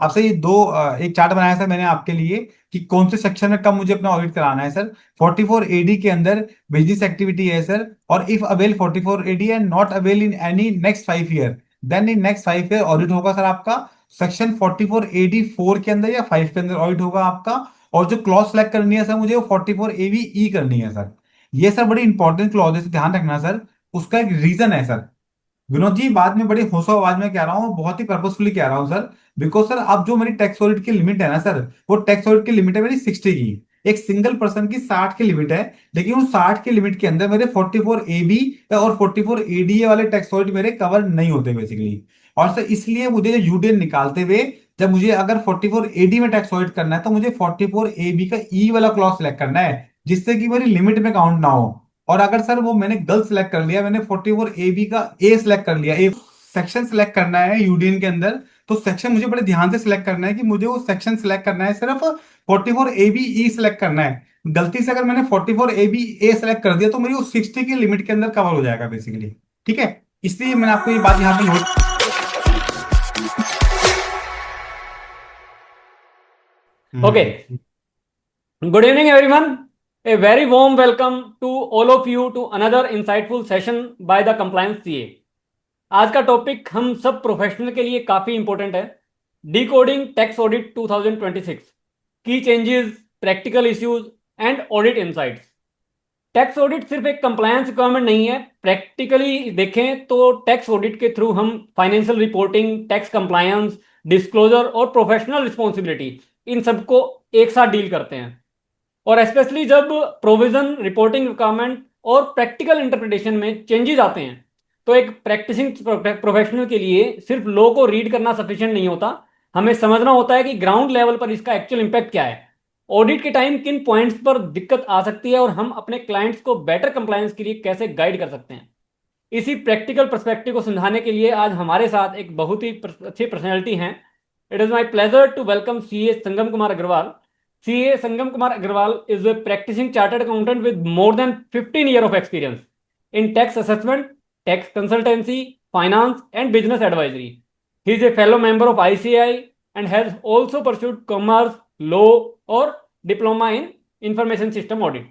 आपसे ये एक चार्ट बनाया सर मैंने आपके लिए कि कौन से सेक्शन में कब मुझे अपना ऑडिट कराना है सर। 44 AD के अंदर बिजनेस एक्टिविटी है सर, और if avail 44 AD and not avail in any next 5 year, then in next 5 year audit होगा सर आपका सेक्शन 44 AD 4 के अंदर या 5 के अंदर ऑडिट होगा आपका। और जो क्लॉज सेलेक्ट करनी है सर मुझे, वो 44 ABE करनी है सर। ये सर बड़ी इंपॉर्टेंट क्लॉज है, ध्यान रखना सर। उसका एक रीजन है सर। विनोद जी, बाद में बड़ी होशो आवाज में कह रहा हूँ, बहुत ही पर्पसफुली कह रहा हूँ सर। बिकॉज सर अब जो मेरी टैक्स ऑडिट की लिमिट है ना सर, वो टैक्स ऑडिट की लिमिट है मेरी 60 की। एक सिंगल पर्सन की 60 की लिमिट है। लेकिन उस 60 की लिमिट के अंदर मेरे 44 AB और 44 ADA वाले टैक्स ऑडिट मेरे कवर नहीं होते बेसिकली। और सर इसलिए मुझे जो यूडीएन निकालते हुए, जब मुझे अगर 44 AD में टैक्स ऑडिट करना है तो मुझे 44 AB का ई वाला क्लॉज सेलेक्ट करना है, जिससे कि मेरी लिमिट में काउंट ना हो। और अगर सर वो मैंने गलत सेलेक्ट कर लिया, मैंने 44 AB का ए सेलेक्ट कर लिया, ए सेक्शन सेलेक्ट करना है यूडीएन के अंदर, तो सेक्शन मुझे बड़े ध्यान से सिलेक्ट करना है कि मुझे वो सेक्शन सिलेक्ट करना है सिर्फ 44 AB ई सेलेक्ट करना है। गलती से अगर मैंने 44 AB ए सेलेक्ट कर दिया तो मेरी वो 60 की लिमिट के अंदर कवर हो जाएगा बेसिकली। ठीक है, इसलिए मैंने आपको ये बात यहाँ पे note. Okay. Hmm. Good evening, everyone. A very warm welcome to all of you to another insightful session by the Compliance CA. आज का टॉपिक हम सब प्रोफेशनल के लिए काफ़ी इंपॉर्टेंट है। डिकोडिंग टैक्स ऑडिट 2026, की changes, practical issues and audit insights. Tax audit सिर्फ एक कंप्लायंस रिक्वायरमेंट नहीं है। प्रैक्टिकली देखें तो टैक्स ऑडिट के थ्रू हम financial reporting, tax compliance, disclosure और प्रोफेशनल रिस्पॉन्सिबिलिटी, इन सबको एक साथ डील करते हैं। और स्पेशली जब प्रोविजन, रिपोर्टिंग रिक्वायरमेंट और प्रैक्टिकल इंटरप्रिटेशन में चेंजेस आते हैं, तो एक प्रैक्टिसिंग प्रोफेशनल के लिए सिर्फ लॉ को रीड करना सफिशिएंट नहीं होता। हमें समझना होता है कि ग्राउंड लेवल पर इसका एक्चुअल इम्पैक्ट क्या है, ऑडिट के टाइम किन पॉइंट्स पर दिक्कत आ सकती है और हम अपने क्लाइंट्स को बेटर कंप्लायंस के लिए कैसे गाइड कर सकते हैं। इसी प्रैक्टिकल पर्सपेक्टिव को समझाने के लिए आज हमारे साथ एक बहुत ही अच्छी पर्सनैलिटी हैं। It is my pleasure to welcome CA Sangam Kumar Agarwal. CA Sangam Kumar Agarwal is a practicing chartered accountant with more than 15 years of experience in tax assessment, tax consultancy, finance, and business advisory. He is a fellow member of ICAI and has also pursued commerce, law, or diploma in information system audit.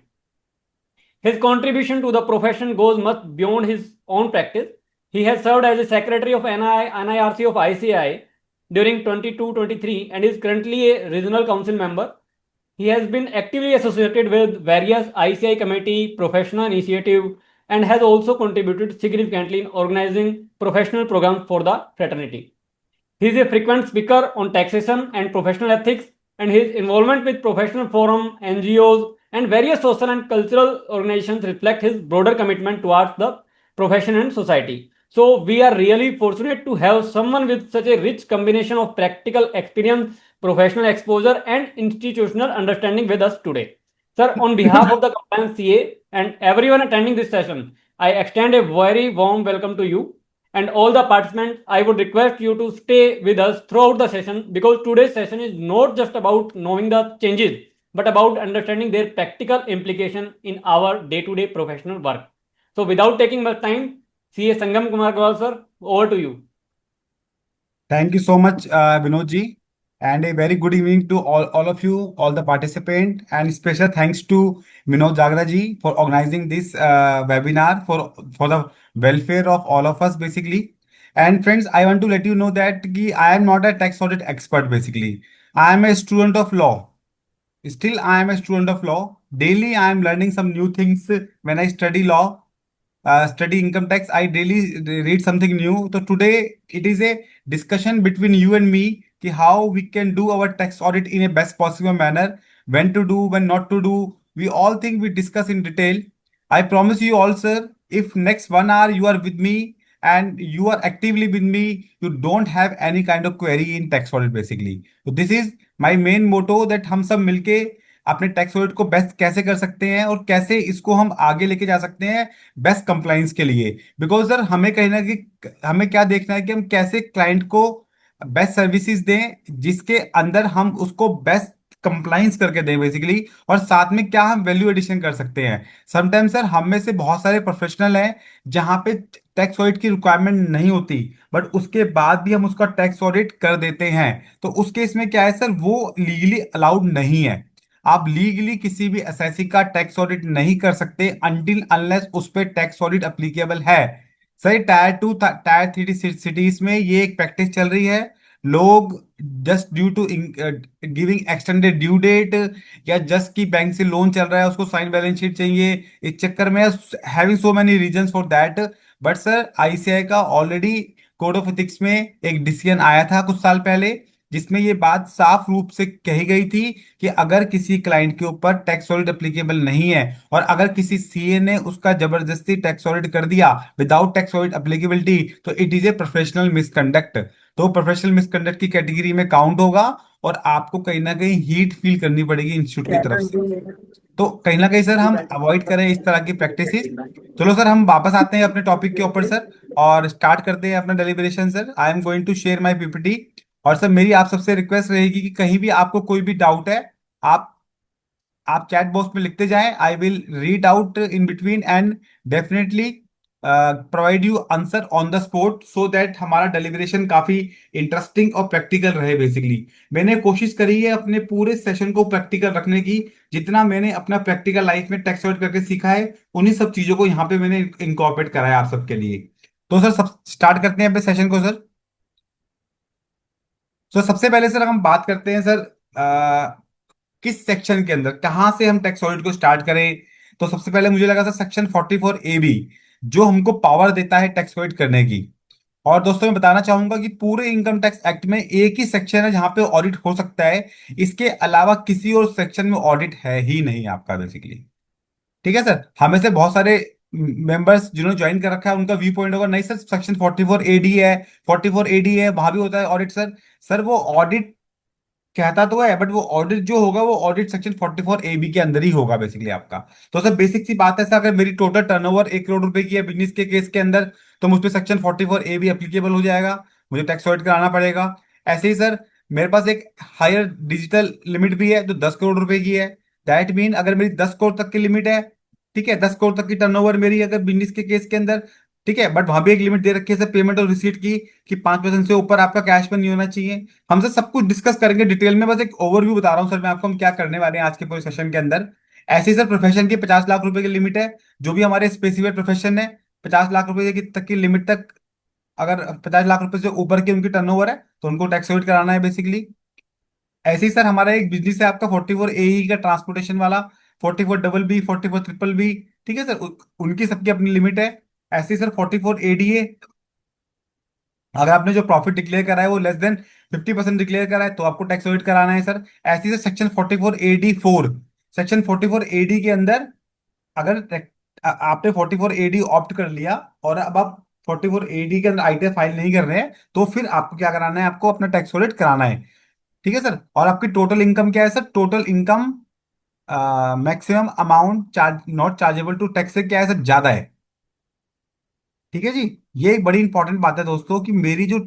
His contribution to the profession goes much beyond his own practice. He has served as a secretary of NIRC of ICAI during 22-23 and is currently a regional council member. He has been actively associated with various ICI committee professional initiatives and has also contributed significantly in organizing professional programs for the fraternity. He is a frequent speaker on taxation and professional ethics, and his involvement with professional forums, NGOs, and various social and cultural organizations reflect his broader commitment towards the profession and society. So we are really fortunate to have someone with such a rich combination of practical experience, professional exposure, and institutional understanding with us today. Sir, on behalf of the compliance CA and everyone attending this session, I extend a very warm welcome to you and all the participants. I would request you to stay with us throughout the session because today's session is not just about knowing the changes but about understanding their practical implication in our day-to-day professional work. So without taking much time, CA Sangam Kumar Gawal sir, over to you. Thank you so much, Vinod ji, and a very good evening to all of you, all the participants, and special thanks to Vinod Jagra ji for organizing this webinar for the welfare of all of us, basically. And friends, I want to let you know that I am not a tax audit expert, basically. I am a student of law. Still, I am a student of law. Daily, I am learning some new things when I study law, study income tax. I daily read something new. So today, it is a discussion between you and me कि how we can do our tax audit in a best possible manner, when to do, when not to do. We all think we discuss in detail. I promise you all, sir, if next 1 hour you are with me and you are actively with me, you don't have any kind of query in tax audit basically. So this is my main motto that हम सब मिलके अपने tax audit को best कैसे कर सकते हैं और कैसे इसको हम आगे लेके जा सकते हैं बेस्ट कंप्लाइंस के लिए। बिकॉज सर हमें कहीं ना कि हमें क्या देखना है कि हम कैसे क्लाइंट को बेस्ट सर्विसेज दें जिसके अंदर हम उसको बेस्ट कंप्लाइंस करके दें बेसिकली, और साथ में क्या हम वैल्यू एडिशन कर सकते हैं। समटाइम्स सर हम में से बहुत सारे प्रोफेशनल हैं जहां पे टैक्स ऑडिट की रिक्वायरमेंट नहीं होती, बट उसके बाद भी हम उसका टैक्स ऑडिट कर देते हैं। तो उस केस में क्या है सर, वो लीगली अलाउड नहीं है। आप लीगली किसी भी एसआईसी का टैक्स ऑडिट नहीं कर सकते अनटिल अनलेस उस पे टैक्स ऑडिट अप्लीकेबल है। सही, टायर 2 टायर 3 सिटीज में ये एक प्रैक्टिस चल रही है। लोग just due to giving extended due date, या जस्ट की बैंक से लोन चल रहा है उसको साइन बैलेंस शीट चाहिए, इस चक्कर में having so many reasons for that. But sir ICI का ऑलरेडी कोड ऑफ एथिक्स में एक डिसीजन आया था कुछ साल पहले, जिसमें ये बात साफ रूप से कही गई थी कि अगर किसी क्लाइंट के ऊपर टैक्स ऑडिट एप्लीकेबल नहीं है, और अगर किसी सीए ने उसका जबरदस्ती टैक्स ऑडिट कर दिया विदाउट टैक्स ऑडिट एप्लीकेबिलिटी, तो it is a professional misconduct. तो प्रोफेशनल मिसकंडक्ट की कैटेगरी में काउंट होगा, और आपको कहीं ना कहीं हीट फील करनी पड़ेगी इंस्टीट्यूट की तरफ से। तो कहीं ना कहीं सर हम अवॉइड करें इस तरह की प्रैक्टिसेस। चलो सर हम वापस आते हैं अपने टॉपिक के ऊपर सर, और स्टार्ट करते हैं अपना deliberation sir. I am going to share my PPT. और सर मेरी आप सबसे रिक्वेस्ट रहेगी कि कहीं भी आपको कोई भी डाउट है, आप आप चैट बॉक्स में लिखते जाएं। I will read out in between and definitely provide you answer on the spot, so that हमारा डेलिब्रेशन काफी इंटरेस्टिंग और प्रैक्टिकल रहे बेसिकली। मैंने कोशिश करी है अपने पूरे सेशन को प्रैक्टिकल रखने की। जितना मैंने अपना प्रैक्टिकल लाइफ में टैक्स आउट करके सीखा है, उन्हीं सब चीजों को यहाँ पे मैंने इनकॉर्पोरेट करा है आप सबके लिए। तो सर सब स्टार्ट करते हैं अपने सेशन को सर। तो सबसे पहले सर हम बात करते हैं सर, किस सेक्शन के अंदर कहां से हम टैक्स ऑडिट को स्टार्ट करें। तो सबसे पहले मुझे लगा था सेक्शन 44 ए बी, जो हमको पावर देता है टैक्स ऑडिट करने की। और दोस्तों मैं बताना चाहूंगा कि पूरे इनकम टैक्स एक्ट में एक ही सेक्शन है जहां पे ऑडिट हो सकता है। इसके अलावा किसी और सेक्शन में ऑडिट है ही नहीं आपका बेसिकली। ठीक है सर, हमें से बहुत सारे मेंबर्स जिन्होंने ज्वाइन कर रखा है उनका व्यू पॉइंट होगा, नहीं सर सेक्शन 44 ए डी है, 44 ए डी है, वहां भी होता है ऑडिट सर। सर वो ऑडिट कहता तो है, बट वो ऑडिट जो होगा वो ऑडिट सेक्शन 44 ए बी के अंदर ही होगा बेसिकली आपका। तो सर बेसिक सी बात है सर, अगर मेरी टोटल टर्नओवर 1 करोड़ रुपए की है बिजनेस के केस के अंदर, तो मुझ पे सेक्शन 44 ए बी एप्लीकेबल हो जाएगा, मुझे टैक्स ऑडिट कराना पड़ेगा। ऐसे ही सर मेरे पास एक हायर डिजिटल लिमिट भी है जो 10 करोड़ रुपए की है। दैट मीन अगर मेरी 10 करोड़ तक की लिमिट है, ठीक है, 10 करोड़ तक की टर्नओवर मेरी अगर बिजनेस के केस के अंदर, ठीक है, बट वहां भी एक लिमिट दे रखी है सर पेमेंट और रिसीट की, कि 5% से ऊपर आपका कैश में नहीं होना चाहिए। हमसे सब कुछ डिस्कस करेंगे डिटेल में, बस एक ओवरव्यू बता रहा हूँ सर मैं आपको हम क्या करने वाले हैं आज के पूरे सेशन के अंदर। ऐसे ही सर प्रोफेशन की 50 लाख रुपए की लिमिट है, जो भी हमारे स्पेसिफिक प्रोफेशन है 50 लाख रुपए तक की लिमिट तक, अगर 50 लाख रुपए से ऊपर की उनकी टर्नओवर है तो उनको टैक्स अवॉइड कराना है बेसिकली। ऐसे ही सर हमारा एक बिजनेस है आपका 44 ए का ट्रांसपोर्टेशन वाला, 44 डबल बी, 44 ट्रिपल बी, ठीक है सर, उनकी सबकी अपनी लिमिट है। ऐसे ही सर 44 ए डी ए, अगर आपने जो प्रॉफिट डिक्लेयर करा है वो लेस देन 50% डिक्लेयर करा है तो आपको टैक्स ऑडिट कराना है सर। ऐसे ही section 44 A D 4, section 44 A D के अंदर अगर आपने 44 ए डी ऑप्ट कर लिया, और अब आप 44 ए डी के अंदर आईटीआर फाइल नहीं कर रहे हैं, तो फिर आपको क्या कराना है, आपको अपना टैक्स ऑडिट कराना है। ठीक है सर, और आपकी टोटल इनकम क्या है sir, total income maximum amount charge not chargeable to tax से क्या है सर, ज्यादा है। ठीक है जी, ये एक बड़ी इंपॉर्टेंट बात है दोस्तों कि मेरी जो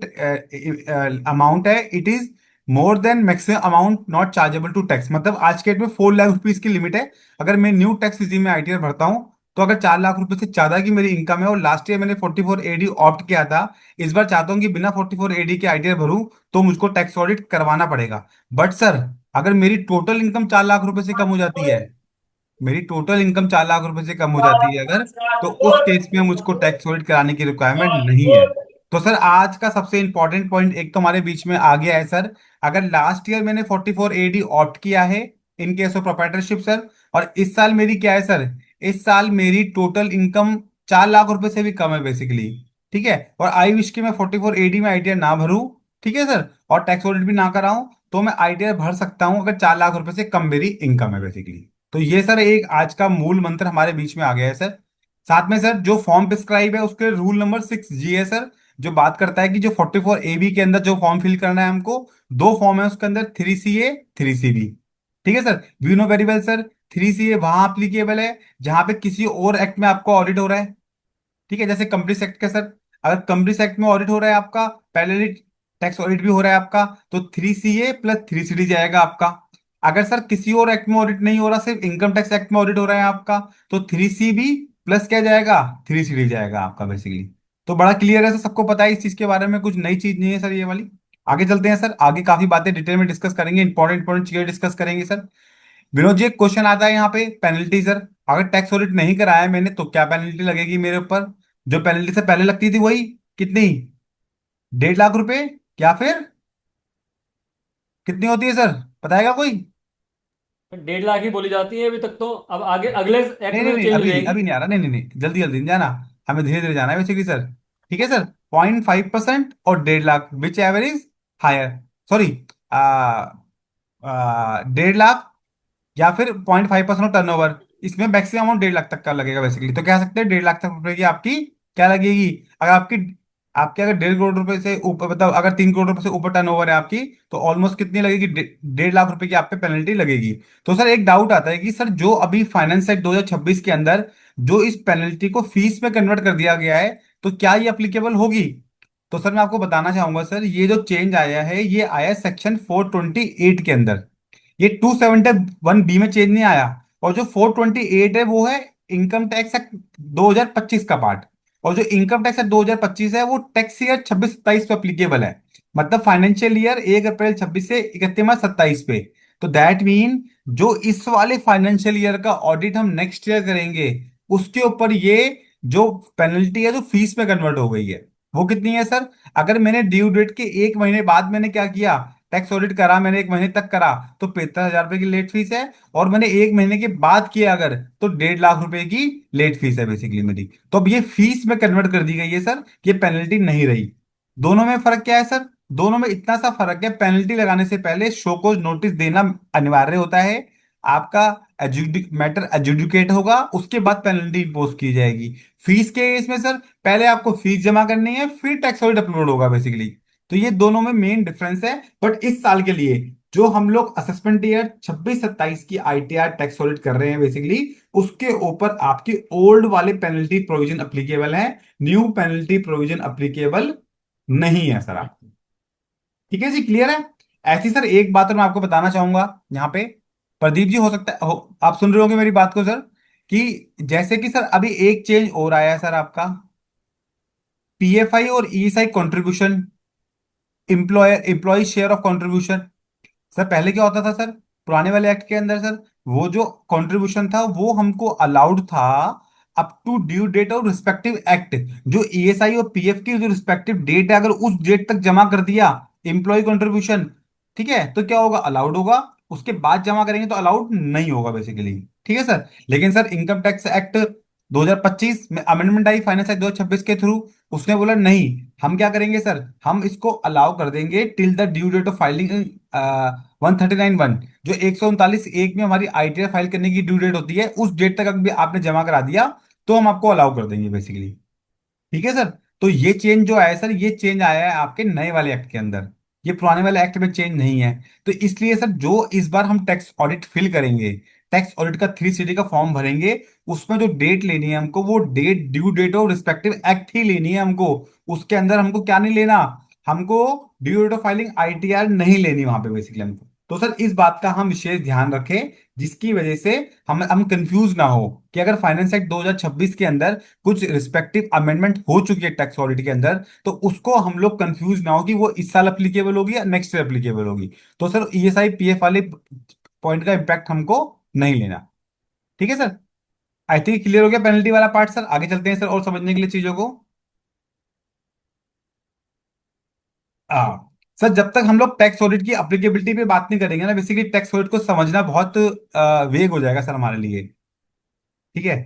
अमाउंट है it is more than maximum amount not chargeable to tax. मतलब आज के डेट में 4 लाख रुपीज की लिमिट है। अगर मैं न्यू टैक्स रिजीम में आईटीआर भरता हूँ, तो अगर 4 लाख रुपए से ज्यादा की मेरी इनकम है, और लास्ट ईयर मैंने 44 ए डी ऑप्ट किया था, इस बार चाहता हूँ कि बिना 44 ए डी के आईटीआर भरूं, तो मुझको टैक्स ऑडिट करवाना पड़ेगा। बट सर अगर मेरी टोटल इनकम 4 लाख रुपए से कम हो जाती है, मेरी टोटल इनकम 4 लाख रुपए से कम हो जाती है अगर, तो उस केस में मुझको टैक्स ऑडिट कराने की रिक्वायरमेंट नहीं है। तो सर आज का सबसे इंपॉर्टेंट पॉइंट एक तो हमारे बीच में आ गया है सर। अगर लास्ट ईयर मैंने 44 ए डी ऑप्ट किया है इन केस ऑफ प्रोप्राइटरशिप सर, और इस साल मेरी क्या है सर, इस साल मेरी टोटल इनकम 4 लाख रुपए से भी कम है बेसिकली, ठीक है, और आई विश कि मैं 44 ए डी में आईटीआर ना भरूं, ठीक है सर, और टैक्स ऑडिट भी ना कराऊं, तो मैं आईटीआर भर सकता हूं अगर 4 लाख रुपए से कम मेरी इनकम है बेसिकली। तो ये सर एक आज का मूल मंत्र हमारे बीच में आ गया है सर। साथ में सर जो फॉर्म प्रिस्क्राइब है उसके रूल नंबर 6 जी है सर, जो बात करता है कि जो 44 ए बी के अंदर जो फॉर्म फिल करना है हमको, दो फॉर्म है उसके अंदर, 3 सी ए 3 सी बी। ठीक है sir, we know very well sir, 3 C A वहां अप्लीकेबल है जहां पे किसी और एक्ट में आपका ऑडिट हो रहा है। ठीक है, जैसे कंपनीज एक्ट का सर, अगर कंपनीज एक्ट में ऑडिट हो रहा है आपका, पैरेलल टैक्स ऑडिट भी हो रहा है आपका, तो 3 सी ए प्लस 3 सी डी जाएगा आपका। अगर सर किसी और एक्ट में ऑडिट नहीं हो रहा, सिर्फ इनकम टैक्स एक्ट में ऑडिट हो रहा है आपका, तो 3CB प्लस क्या जाएगा, 3CD जाएगा आपका बेसिकली। तो बड़ा क्लियर है सर, सबको पता है इस चीज के बारे में, कुछ नई चीज नहीं है सर ये वाली। आगे चलते हैं सर, आगे काफी बातें डिटेल में डिस्कस करेंगे, इंपॉर्टेंट इंपॉर्टेंट चीजें डिस्कस करेंगे सर। विनोद जी एक क्वेश्चन आता है यहाँ पे, पेनल्टी सर, अगर टैक्स ऑडिट नहीं कराया मैंने तो क्या पेनल्टी लगेगी मेरे ऊपर? जो पेनल्टी से पहले लगती थी वही, कितनी, 1.5 लाख रुपए, या फिर कितनी होती है सर, बताएगा कोई? 1.5 लाख ही बोली जाती है अभी तक तो, अब आगे अगले एक्ट नहीं में नहीं तो नहीं, चेंज हो अभी नहीं, जाएगी। अभी नहीं आ रहा, नहीं नहीं नहीं, जल्दी जल्दी नहीं जाना, हमें धीरे धीरे जाना है बेसिकली सर। ठीक है सर, 0.5% और 1.5 लाख, विच एवरेज हायर, सॉरी, 1.5 लाख या फिर 0.5% ऑफ टर्नओवर, इसमें मैक्सिमम अमाउंट 1.5 लाख तक का लगेगा बेसिकली। तो कह सकते हैं 1.5 लाख तक रुपए की आपकी क्या लगेगी। अगर आपकी आपके अगर 1.5 करोड़ रुपए से ऊपर, मतलब अगर 3 करोड़ रुपए से ऊपर टर्नओवर है आपकी, तो ऑलमोस्ट कितनी लगेगी, 1.5 लाख रुपए की आप पे पेनल्टी लगेगी। तो सर एक डाउट आता है कि सर जो अभी फाइनेंस एक्ट 2026 के अंदर जो इस पेनल्टी को फीस में कन्वर्ट कर दिया गया है, तो क्या ये अप्लीकेबल होगी? तो सर मैं आपको बताना चाहूंगा सर, ये जो चेंज आया है ये आया सेक्शन 428 के अंदर, ये 271B में चेंज नहीं आया। और जो 428 है वो है इनकम टैक्स एक्ट 2025 का पार्ट। और जो इनकम टैक्स एक्ट 2025 है वो टैक्स ईयर 26-27 पे अप्लीकेबल है, मतलब फाइनेंशियल ईयर 1 अप्रैल 26 से 31 मार्च 27 पे। तो दैट मीन जो इस वाले फाइनेंशियल ईयर का ऑडिट हम नेक्स्ट ईयर करेंगे, उसके ऊपर ये जो पेनल्टी है जो फीस में कन्वर्ट हो गई है, वो कितनी है सर? अगर मैंने ड्यू डेट के 1 महीने बाद मैंने क्या किया, टैक्स ऑडिट करा, मैंने 1 महीने तक करा, तो 45,000 रुपए की लेट फीस है। और मैंने 1 महीने के बाद किया अगर, तो 1.5 लाख रुपए की लेट फीस है बेसिकली मेरी। तो अब ये फीस में कन्वर्ट कर दी गई है सर, ये पेनल्टी नहीं रही। दोनों में फर्क क्या है सर? दोनों में इतना सा फर्क है, पेनल्टी लगाने से पहले शो कोज नोटिस देना अनिवार्य होता है, आपका मैटर एजुडिकेट होगा, उसके बाद पेनल्टी इम्पोज की जाएगी। फीस के केस में सर पहले आपको फीस जमा करनी है, फिर टैक्स ऑडिट अपलोड होगा बेसिकली। तो ये दोनों में मेन डिफरेंस है। बट इस साल के लिए जो हम लोग असेसमेंट ईयर 26-27 की ITR टैक्स ऑडिट कर रहे हैं बेसिकली, उसके ऊपर आपकी ओल्ड वाले पेनल्टी प्रोविजन अप्लीकेबल है, न्यू पेनल्टी प्रोविजन अप्लीकेबल नहीं है सर आप। ठीक है जी, क्लियर है? ऐसी सर एक बात और मैं आपको बताना चाहूंगा यहाँ पे, प्रदीप जी हो सकता है आप सुन रहे होंगे मेरी बात को सर, कि जैसे कि सर अभी एक चेंज और आया है सर आपका, PFI और ESI contribution, employer employee share of contribution. Sir पहले क्या होता था सर, पुराने वाले एक्ट के अंदर सर, वो जो कंट्रीब्यूशन था वो हमको अलाउड था अप टू ड्यू डेट और रिस्पेक्टिव एक्ट। जो ESI और PF की जो रिस्पेक्टिव डेट है, अगर उस डेट तक जमा कर दिया एम्प्लॉय कंट्रीब्यूशन, ठीक है, तो क्या होगा, अलाउड होगा। उसके बाद जमा करेंगे तो अलाउड नहीं होगा बेसिकली। ठीक है सर। लेकिन सर इनकम टैक्स एक्ट 2025 में अमेंडमेंट आई फाइनेंस एक्ट 2026 के थ्रू, उसने बोला नहीं, हम क्या करेंगे सर, हम इसको अलाउ कर देंगे till the due date of filing 139(1), जो 139(1) में हमारी ITR फाइल करने की ड्यू डेट होती है, उस डेट तक अगर आपने जमा करा दिया तो हम आपको अलाउ कर देंगे बेसिकली। ठीक है सर। तो ये चेंज जो आया है सर, ये चेंज आया है आपके नए वाले एक्ट के अंदर, ये पुराने वाले एक्ट में चेंज नहीं है। तो इसलिए सर जो इस बार हम टैक्स ऑडिट फिल करेंगे, टैक्स ऑडिट का 3CD का फॉर्म भरेंगे, उसमें जो डेट लेनी है हमको, वो date due date of respective act ही लेनी है हमको। उसके अंदर हमको क्या नहीं लेना, हमको due date of filing ITR नहीं लेनी वहां पे बेसिकली हमको। तो सर इस बात का हम विशेष ध्यान रखें, जिसकी वजह से हम कंफ्यूज ना हो कि अगर फाइनेंस एक्ट 2026 के अंदर कुछ रिस्पेक्टिव अमेंडमेंट हो चुकी है टैक्स ऑडिट के अंदर, तो उसको हम लोग कंफ्यूज ना हो कि वो इस साल अप्लीकेबल होगी या नेक्स्ट ईयर अप्लीकेबल होगी। तो सर ESI PF वाले पॉइंट का इम्पैक्ट हमको नहीं लेना। ठीक है सर। आई थिंक क्लियर हो गया पेनल्टी वाला पार्ट सर, आगे चलते हैं सर और समझने के लिए चीजों को। हाँ सर, जब तक हम लोग टैक्स ऑडिट की अप्लीकेबिलिटी पे बात नहीं करेंगे ना, बेसिकली टैक्स ऑडिट को समझना बहुत वेग हो जाएगा सर हमारे लिए। ठीक है।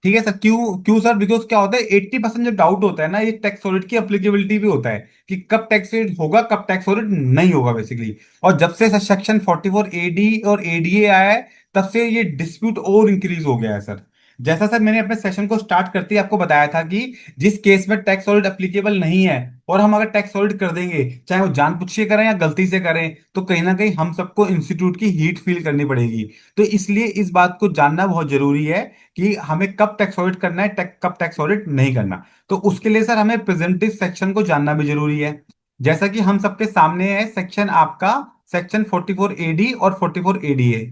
ठीक है सर, क्यों क्यों सर, बिकॉज क्या होता है, 80% जो डाउट होता है ना, ये टैक्स ऑडिट की अप्लीकेबिलिटी भी होता है, कि कब टैक्स ऑडिट होगा कब टैक्स ऑडिट नहीं होगा बेसिकली। और जब से सेक्शन 44AD और ADA आया है, तब से ये डिस्प्यूट और इंक्रीज हो गया है सर। जैसा सर मैंने अपने सेशन को स्टार्ट करते ही आपको बताया था कि जिस केस में टैक्स ऑडिट एप्लीकेबल नहीं है, और हम अगर टैक्स ऑडिट कर देंगे, चाहे वो जानबूझ के करें या गलती से करें, तो कहीं ना कहीं हम सबको इंस्टीट्यूट की हीट फील करनी पड़ेगी। तो इसलिए इस बात को जानना बहुत जरूरी है कि हमें कब टैक्स ऑडिट करना है, कब टैक्स ऑडिट नहीं करना। तो उसके लिए सर हमें प्रेजेंटिव सेक्शन को जानना भी जरूरी है। जैसा कि हम सबके सामने है सेक्शन आपका सेक्शन 44 AD और 44 ADA।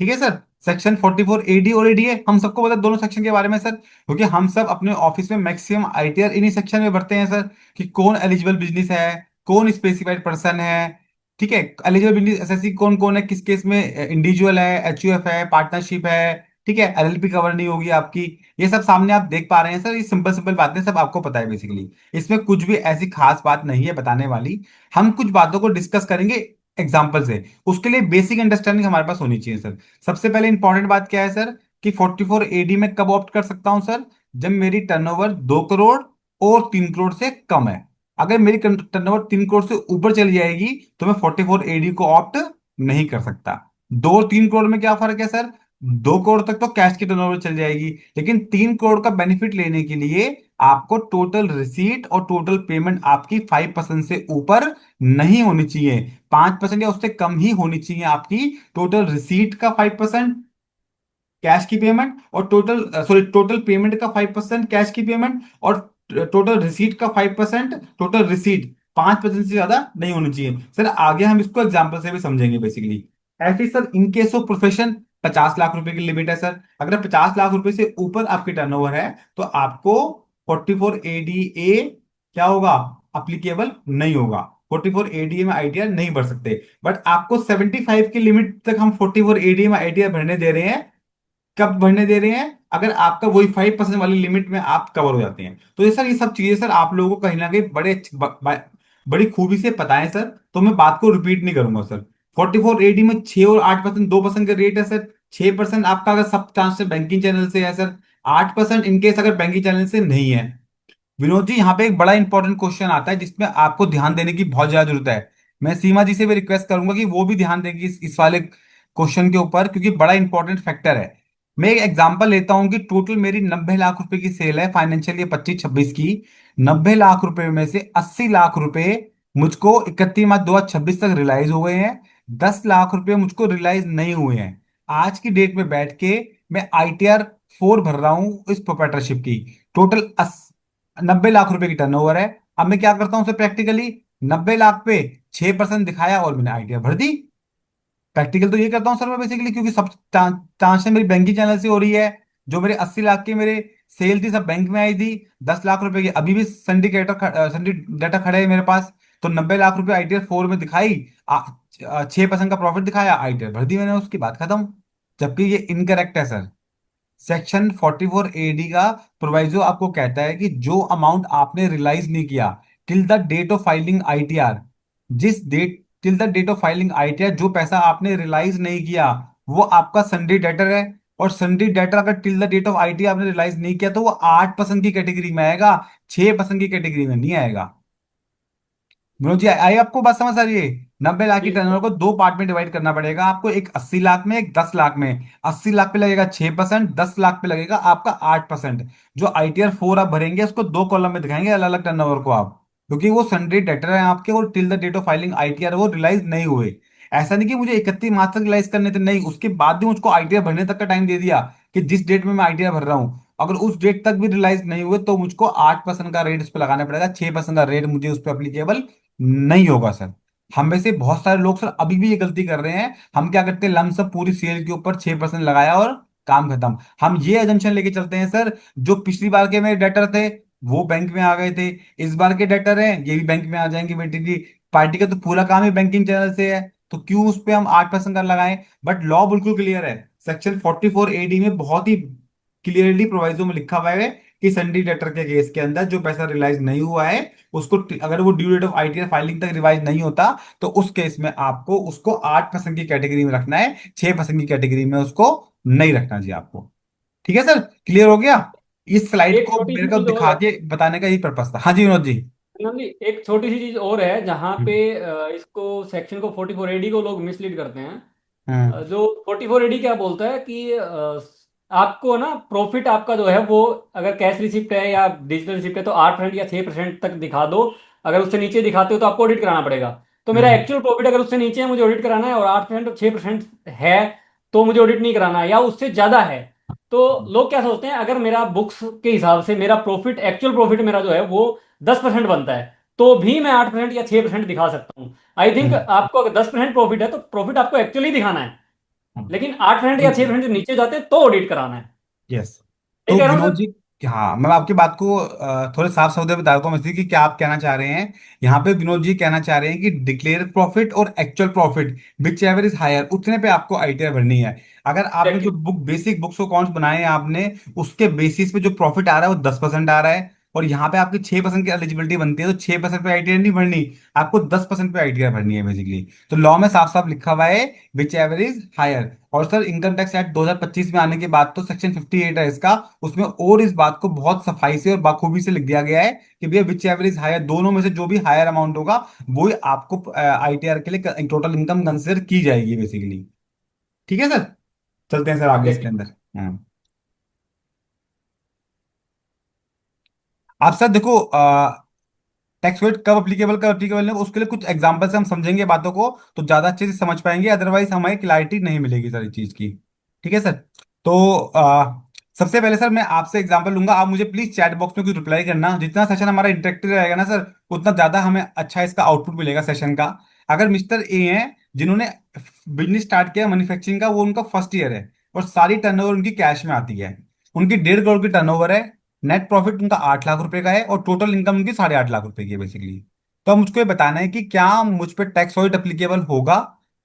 ठीक है सर। सेक्शन 44 AD और ADA हम सबको पता है दोनों सेक्शन के बारे में सर, क्योंकि हम सब अपने ऑफिस में मैक्सिमम आईटीआर इन्हीं सेक्शन में भरते हैं सर, कि कौन एलिजिबल बिजनेस है, कौन स्पेसिफाइड पर्सन है। ठीक है। एलिजिबल बिजनेस एसएससी कौन कौन है, किस केस में इंडिविजुअल है, एचयूएफ है, पार्टनरशिप है। ठीक है। एलएलपी कवर नहीं होगी आपकी। ये सब सामने आप देख पा रहे हैं सर, ये सिंपल सिंपल बातें सब आपको पता है बेसिकली। इसमें कुछ भी ऐसी खास बात नहीं है बताने वाली। हम कुछ बातों को डिस्कस करेंगे एग्जाम्पल से। उसके लिए बेसिक अंडरस्टैंडिंग हमारे पास होनी चाहिए सर। सबसे पहले इंपॉर्टेंट बात क्या है सर, कि 44 AD में कब ऑप्ट कर सकता हूं सर, जब मेरी टर्नओवर 2 करोड़ और 3 करोड़ से कम है। अगर मेरी टर्नओवर 3 करोड़ से ऊपर चली जाएगी तो मैं 44 AD को ऑप्ट नहीं कर सकता। 2 और 3 करोड़ में क्या फर्क है सर, 2 करोड़ तक तो कैश की टर्नओवर चल जाएगी, लेकिन 3 करोड़ का बेनिफिट लेने के लिए आपको टोटल रिसीट और टोटल पेमेंट आपकी 5% से ऊपर नहीं होनी चाहिए। 5% या उससे कम ही होनी चाहिए आपकी टोटल रिसीट का 5%, कैश की पेमेंट, और टोटल पेमेंट का 5% कैश की पेमेंट, और टोटल रिसीट का 5% टोटल रिसीट। 5% से ज्यादा नहीं होनी चाहिए सर। आगे हम इसको एग्जाम्पल से भी समझेंगे बेसिकली। ऐसे ही sir in case of profession 50 lakh रुपए की लिमिट है सर। अगर 50 लाख रुपए से ऊपर आपकी टर्नओवर है तो आपको 44 ADA क्या होगा, अप्लीकेबल नहीं होगा। 44 ADA में आईटीआर नहीं भर सकते। बट आपको 75 की लिमिट तक हम 44 ADA में आईटीआर भरने दे रहे हैं। कब भरने दे रहे हैं, अगर आपका वही 5% वाली लिमिट में आप कवर हो जाते हैं। तो ये सर ये सब चीजें सर आप लोगों को कहीं ना कहीं बड़ी खूबी से पता है सर, तो मैं बात को रिपीट नहीं करूंगा सर। 44 AD में 6 और 8% 2% का रेट है सर। 6% आपका अगर सब चांस से बैंकिंग चैनल से है सर। 8% इनकेस अगर बैंकिंग चैनल से नहीं है। विनोद जी यहाँ पे एक बड़ा इंपॉर्टेंट क्वेश्चन आता है जिसमें आपको ध्यान देने की बहुत ज्यादा जरूरत है। मैं सीमा जी से भी रिक्वेस्ट करूंगा कि वो भी ध्यान देंगे इस वाले क्वेश्चन के ऊपर, क्योंकि बड़ा इंपॉर्टेंट फैक्टर है। मैं एक एग्जांपल लेता हूं कि टोटल मेरी 90 लाख रुपए की सेल है फाइनेंशियल ईयर 25-26 की। 90 लाख रुपए में से 80 लाख रुपए मुझको 31 मार्च 2026 तक रियलाइज हो गए हैं। 10 लाख रुपए मुझको रियलाइज नहीं हुए हैं। आज की डेट में बैठ के मैं ITR 4 भर रहा हूं इस प्रोप्राइटरशिप की। टोटल 90 लाख रुपए की टर्नओवर है। अब मैं क्या करता हूं सर प्रैक्टिकली, 90 लाख पे 6% दिखाया और मैंने आईटीआर भर दी। प्रैक्टिकल तो ये करता हूँ सर मैं बेसिकली, क्योंकि सब ट्रांजेक्शन मेरी बैंकिंग चैनल से हो रही है। जो मेरे 80 लाख के मेरे सेल थी सब बैंक में आई थी। 10 लाख रुपए की अभी भी संडी डाटा खड़े हैं मेरे पास। तो 90 लाख रुपए ITR 4 में दिखाई, 6% का प्रॉफिट दिखाया, आईटीआर भर दी मैंने, उसकी बात खत्म। जबकि ये इनकरेक्ट है सर। सेक्शन 44 AD का प्रोवाइजो आपको कहता है कि जो अमाउंट आपने रियलाइज नहीं किया till the date of filing ITR, जिस date till the date of filing ITR जो पैसा आपने रियलाइज नहीं किया वो आपका संडे डेटर है। और संडे डेटर अगर till the date of ITR आपने रियलाइज नहीं किया तो वो 8% की कैटेगरी में आएगा, 6% की कैटेगरी में नहीं आएगा। मनोज जी आई आपको बात समझ आ रही है। 90 लाख की जी टर्नओवर को दो पार्ट में डिवाइड करना पड़ेगा आपको, एक 80 लाख में, एक 10 लाख में। 80 लाख पे लगेगा 6%, 10 लाख पे लगेगा आपका 8%। जो ITR 4 आप भरेंगे उसको दो कॉलम में दिखाएंगे अलग अलग टर्नओवर को आप, क्योंकि वो सन्डे डेटर है आपके और till the date of filing ITR वो रिलाइज नहीं हुए। ऐसा नहीं कि मुझे 31 मार्च तक रिलाइज करने थे, नहीं, उसके बाद भी मुझको आईटीआर भरने तक का टाइम दे दिया कि जिस डेट में मैं आईटीआर भर रहा हूँ। अगर उस डेट तक भी रिलाइज नहीं हुए तो मुझको 8% का रेट उस पर लगाना पड़ेगा, 6% का रेट मुझे उस पर अप्लीकेबल नहीं होगा सर। हम में से बहुत सारे लोग सर अभी भी ये गलती कर रहे हैं। हम क्या करते हैं, लमसम पूरी सेल के ऊपर 6% लगाया और काम खत्म। हम ये एजम्पशन लेके चलते हैं सर, जो पिछली बार के मेरे डेटर थे वो बैंक में आ गए थे, इस बार के डेटर हैं ये भी बैंक में आ जाएंगे। बेटी की पार्टी का तो पूरा काम ही बैंकिंग चैनल से है, तो क्यों उस पे हम 8% का लगाएं। बट लॉ बिल्कुल क्लियर है। सेक्शन 44 AD में बहुत ही क्लियरली प्रोवाइजो में लिखा हुआ है कि संडी डेटर के केस के अंदर जो पैसा रियलाइज नहीं हुआ है उसको अगर वो due date of ITR filing तक रिवाइज नहीं होता तो उस केस में आपको उसको 8% की कैटेगरी में रखना है, 6% की कैटेगरी में उसको नहीं रखना जी आपको। ठीक है सर, क्लियर हो गया। इस स्लाइड एक को छोटी मेरे सी को चीज और दिखा है के बताने का यही पर्पस था। हाँ जी विनोद जी। नंद जी, एक छोटी सी चीज और है जहाँ पे हम्म। इसको सेक्शन को 44 AD को लोग मिसलीड करते हैं। हम्म। जो 44 AD क्या बोलता है कि आपको ना प्रॉफिट आपका जो है वो अगर कैश रिसिप्ट है या डिजिटल रिसिप्ट है तो 8% या 6% तक दिखा दो। अगर उससे नीचे दिखाते हो तो आपको ऑडिट कराना पड़ेगा। तो मेरा हम्म। एक्चुअल प्रॉफिट अगर उससे नीचे है मुझे ऑडिट कराना है, और 8% और 6% है तो मुझे ऑडिट नहीं कराना है, या उससे ज्यादा है। तो लोग क्या सोचते हैं, अगर मेरा बुक्स के हिसाब से मेरा प्रॉफिट एक्चुअल प्रॉफिट मेरा जो है वो 10% बनता है तो भी मैं 8% या 6% दिखा सकता हूँ। आई थिंक हम्म, आपको अगर 10% प्रॉफिट है तो प्रॉफिट आपको एक्चुअली दिखाना है, लेकिन 8% या हम्म। 6% नीचे जाते हैं तो ऑडिट कराना है। यस। ठीक तो कह रहा हूँ विनोद सर? जी, हाँ मैं आपकी बात को थोड़े साफ शब्दों में बताता हूँ इसलिए कि क्या आप कहना चाह रहे हैं। यहाँ पे विनोद जी कहना चाह रहे हैं कि डिक्लेयर प्रॉफिट और actual profit whichever is higher उतने पे आपको आईटीआर भरनी है। अगर आपने जो exactly. Book basic books accounts बनाए हैं आपने, उसके बेसिस पे जो प्रॉफिट आ रहा है वो 10% आ रहा है, और यहाँ पे आपकी 6% की एलिजिबिलिटी बनती है, तो 6% पे आईटीआर नहीं भरनी, आपको 10% पे आईटीआर भरनी है बेसिकली। तो लॉ में साफ साफ लिखा हुआ है विच एवर इज हायर। और सर इनकम टैक्स एक्ट 2025 में आने के बाद तो सेक्शन 58 है इसका, उसमें और इस बात को बहुत सफाई से और बाखूबी से लिख दिया गया है कि भैया विच एवर इज हायर, दोनों में से जो भी हायर अमाउंट होगा वो ही आपको आईटीआर के लिए टोटल इनकम कंसिडर की जाएगी बेसिकली। ठीक है सर, चलते हैं सर आगे इसके एग्जैक्टली। अंदर। आप सर देखो, टैक्स रेट कब अप्लीकेबल है उसके लिए कुछ एग्जांपल से हम समझेंगे बातों को, तो ज्यादा अच्छे से समझ पाएंगे, अदरवाइज हमें क्लैरिटी नहीं मिलेगी सारी चीज की। ठीक है सर। तो सबसे पहले सर मैं आपसे एग्जांपल लूंगा, आप मुझे प्लीज चैट बॉक्स में कुछ रिप्लाई करना, जितना सेशन हमारा इंटरेक्टिव रहेगा ना सर उतना ज्यादा हमें अच्छा इसका आउटपुट मिलेगा सेशन का। अगर मिस्टर ए हैं जिन्होंने बिजनेस स्टार्ट किया मैन्युफैक्चरिंग का, वो उनका फर्स्ट ईयर है और सारी टर्नओवर उनकी कैश में आती है, उनकी 1.5 करोड़ की टर्नओवर है, नेट प्रॉफिट उनका 8 लाख रुपए का है और टोटल इनकम उनकी 8.5 लाख रुपए की है बेसिकली। तो अब मुझको ये बताना है कि क्या मुझ पे टैक्स ऑडिट अप्लीकेबल होगा,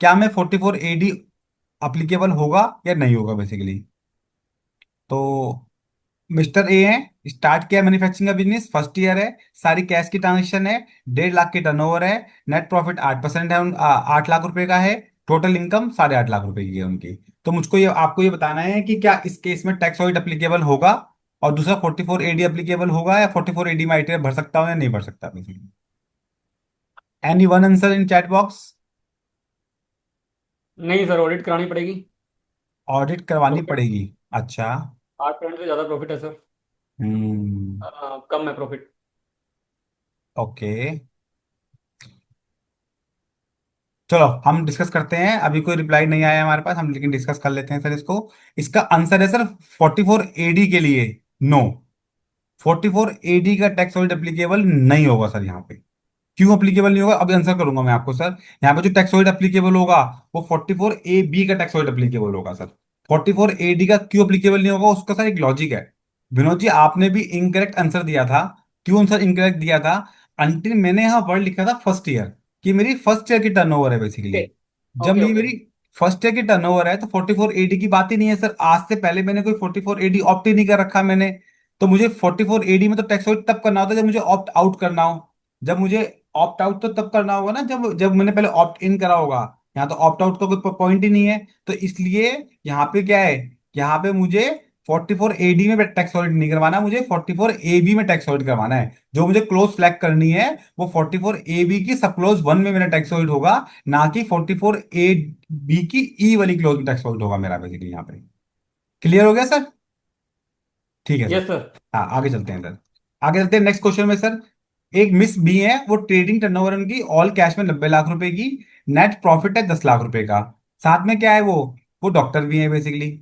क्या मैं 44 AD अप्लीकेबल होगा या नहीं होगा बेसिकली। तो मिस्टर ए है, स्टार्ट किया मैन्युफैक्चरिंग का बिजनेस, फर्स्ट ईयर है, सारी कैश की ट्रांजेक्शन है, 1.5 लाख की टर्नओवर है, नेट प्रॉफिट 8% है, 8 लाख रुपए का है, टोटल इनकम 8.5 लाख रुपए की है उनकी। तो मुझको ये आपको ये बताना है कि क्या इस केस में टैक्स ऑडिट अप्लीकेबल होगा, और दूसरा 44 AD अप्लीकेबल होगा, या 44 AD में आईटीआर भर सकता हूँ या नहीं भर सकता basically. Any one answer in chat box. नहीं सर, ऑडिट करानी पड़ेगी। ऑडिट करवानी प्रॉफिट पड़ेगी। अच्छा। 8% से ज़्यादा प्रॉफिट है सर। हम्म। कम है प्रॉफिट। ओके, चलो हम डिस्कस करते हैं, अभी कोई रिप्लाई नहीं आया हमारे पास, हम लेकिन डिस्कस कर लेते हैं सर इसको। इसका आंसर है सर 44 AD के लिए नो, 44 AD का टैक्स ऑडिट एप्लीकेबल नहीं होगा सर यहाँ पे। क्यों अप्लीकेबल नहीं होगा अभी आंसर करूंगा मैं आपको सर। यहाँ पे जो टैक्स ऑडिट अप्लीकेबल होगा वो 44 AB का टैक्स ऑडिट अप्लीकेबल होगा सर। 44 AD का क्यों अप्लीकेबल नहीं होगा उसका सर एक लॉजिक है। विनोद जी आपने भी इनकरेक्ट आंसर दिया था। क्यों आंसर इनकरेक्ट दिया था? अंटिल मैंने यहाँ वर्ड लिखा था फर्स्ट ईयर, कि मेरी फर्स्ट ईयर की टर्नओवर है बेसिकली। ओके जब ओके ये ओके। मेरी फर्स्ट ईयर की टर्नओवर है तो 44 AD की बात ही नहीं है सर, आज से पहले मैंने कोई 44 AD ऑप्ट ही नहीं कर रखा मैंने। तो मुझे 44 AD में तो टैक्स तब करना होता है जब मुझे ऑप्ट आउट करना हो। जब मुझे ऑप्ट आउट तो तब करना होगा ना जब जब मैंने पहले ऑप्ट इन करा होगा। यहाँ तो ऑप्ट आउट का कोई पॉइंट ही नहीं है। तो इसलिए यहाँ पे क्या है, यहाँ पे मुझे 44 AD में टैक्स ऑडिट नहीं करवाना, मुझे 44 AB में टैक्स ऑडिट करवाना है। जो मुझे क्लोज सेलेक्ट करनी है वो 44 AB की सब क्लोज 1 में मेरा टैक्स ऑडिट होगा, ना कि 44 AB की ई वाली क्लोज में टैक्स ऑडिट होगा मेरा बेसिकली यहाँ पे। क्लियर हो गया सर? ठीक है सर। Yes sir. हाँ आगे चलते हैं सर। आगे चलते हैं नेक्स्ट क्वेश्चन में सर। एक मिस बी है, वो ट्रेडिंग टर्नओवर उनकी ऑल कैश में 90 लाख रुपए की, नेट प्रॉफिट है 10 लाख रुपए का, साथ में क्या है वो डॉक्टर भी है बेसिकली।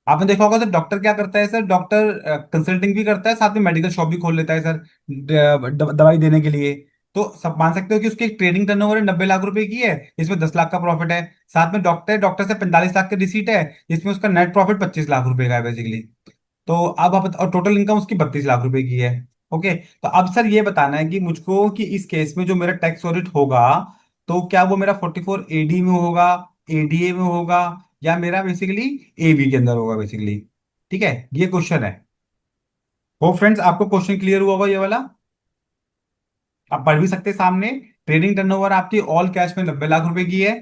आपने देखा होगा सर डॉक्टर क्या करता है सर, डॉक्टर कंसल्टिंग भी करता है, साथ में मेडिकल शॉप भी खोल लेता है सर दवाई देने के लिए। तो सब मान सकते हो कि उसकी ट्रेडिंग टर्नओवर 90 लाख रुपए की है, इसमें 10 लाख का प्रॉफिट है, साथ में डॉक्टर से 45 लाख की रिसीट है, जिसमें उसका नेट प्रॉफिट 25 लाख रुपए का है बेसिकली। तो अब आप और टोटल इनकम उसकी 32 लाख रुपए की है। ओके, तो अब सर ये बताना है कि मुझको कि इस केस में जो मेरा टैक्स ऑडिट होगा, तो क्या वो मेरा 44 AD में होगा, ADA में होगा, या मेरा बेसिकली AB के अंदर होगा बेसिकली। ठीक है, ये क्वेश्चन है। हो फ्रेंड्स, आपको क्वेश्चन क्लियर हुआ होगा ये वाला? आप पढ़ भी सकते हैं सामने। ट्रेडिंग टर्नओवर आपकी ऑल कैश में 90 लाख रुपए की है।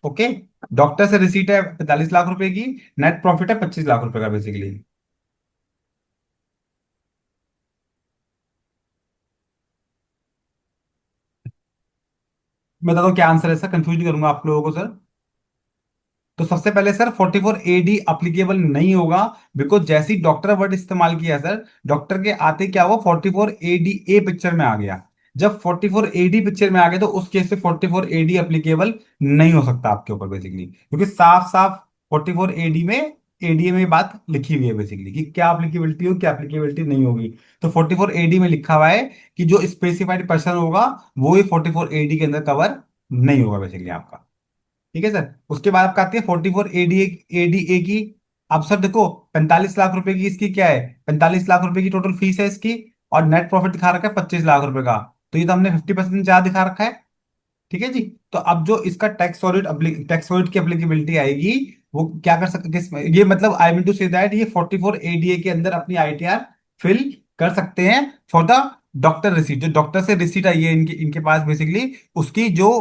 ओके, डॉक्टर से रिसीट है 45 लाख रुपए की, नेट प्रॉफिट है 25 लाख रुपए का बेसिकली। मैं बता दो क्या आंसर है सर, कंफ्यूज नहीं करूंगा आप लोगों को सर। तो सबसे पहले सर 44 AD अप्लीकेबल नहीं होगा, बिकॉज जैसे ही डॉक्टर वर्ड इस्तेमाल किया सर, डॉक्टर के आते क्या हुआ, 44 ADA पिक्चर में आ गया। जब 44 AD पिक्चर में आ गया तो उस केस से 44 AD अप्लीकेबल नहीं हो सकता आपके ऊपर बेसिकली, क्योंकि साफ साफ 44 AD में एडी में ये बात लिखी हुई है बेसिकली कि क्या एप्लीकेबिलिटी हो क्या एप्लीकेबिलिटी नहीं होगी। तो 44 एडी में लिखा हुआ है कि जो स्पेसिफाइड पर्सन होगा वो ये 44 एडी के अंदर कवर नहीं होगा बेसिकली आपका। ठीक है सर। उसके बाद आपका आती है 44 एडी, एडीए की। अब सर देखो 45 लाख रुपए की इसकी क्या है, 45 लाख रुपए की टोटल फीस है इसकी, और नेट प्रॉफिट दिखा रखा है 25 लाख रुपए का। तो ये तो हमने 50% ज्यादा दिखा रखा है। ठीक है जी। तो अब जो इसका टैक्स ऑडिट की एप्लीकेबिलिटी आएगी, वो क्या कर सकते किस ये मतलब I mean to say that ये 44 एडीए के अंदर अपनी आईटीआर फिल कर सकते हैं फॉर द डॉक्टर रिसीट। जो डॉक्टर से रिसीट आई है इनके इनके पास बेसिकली, उसकी जो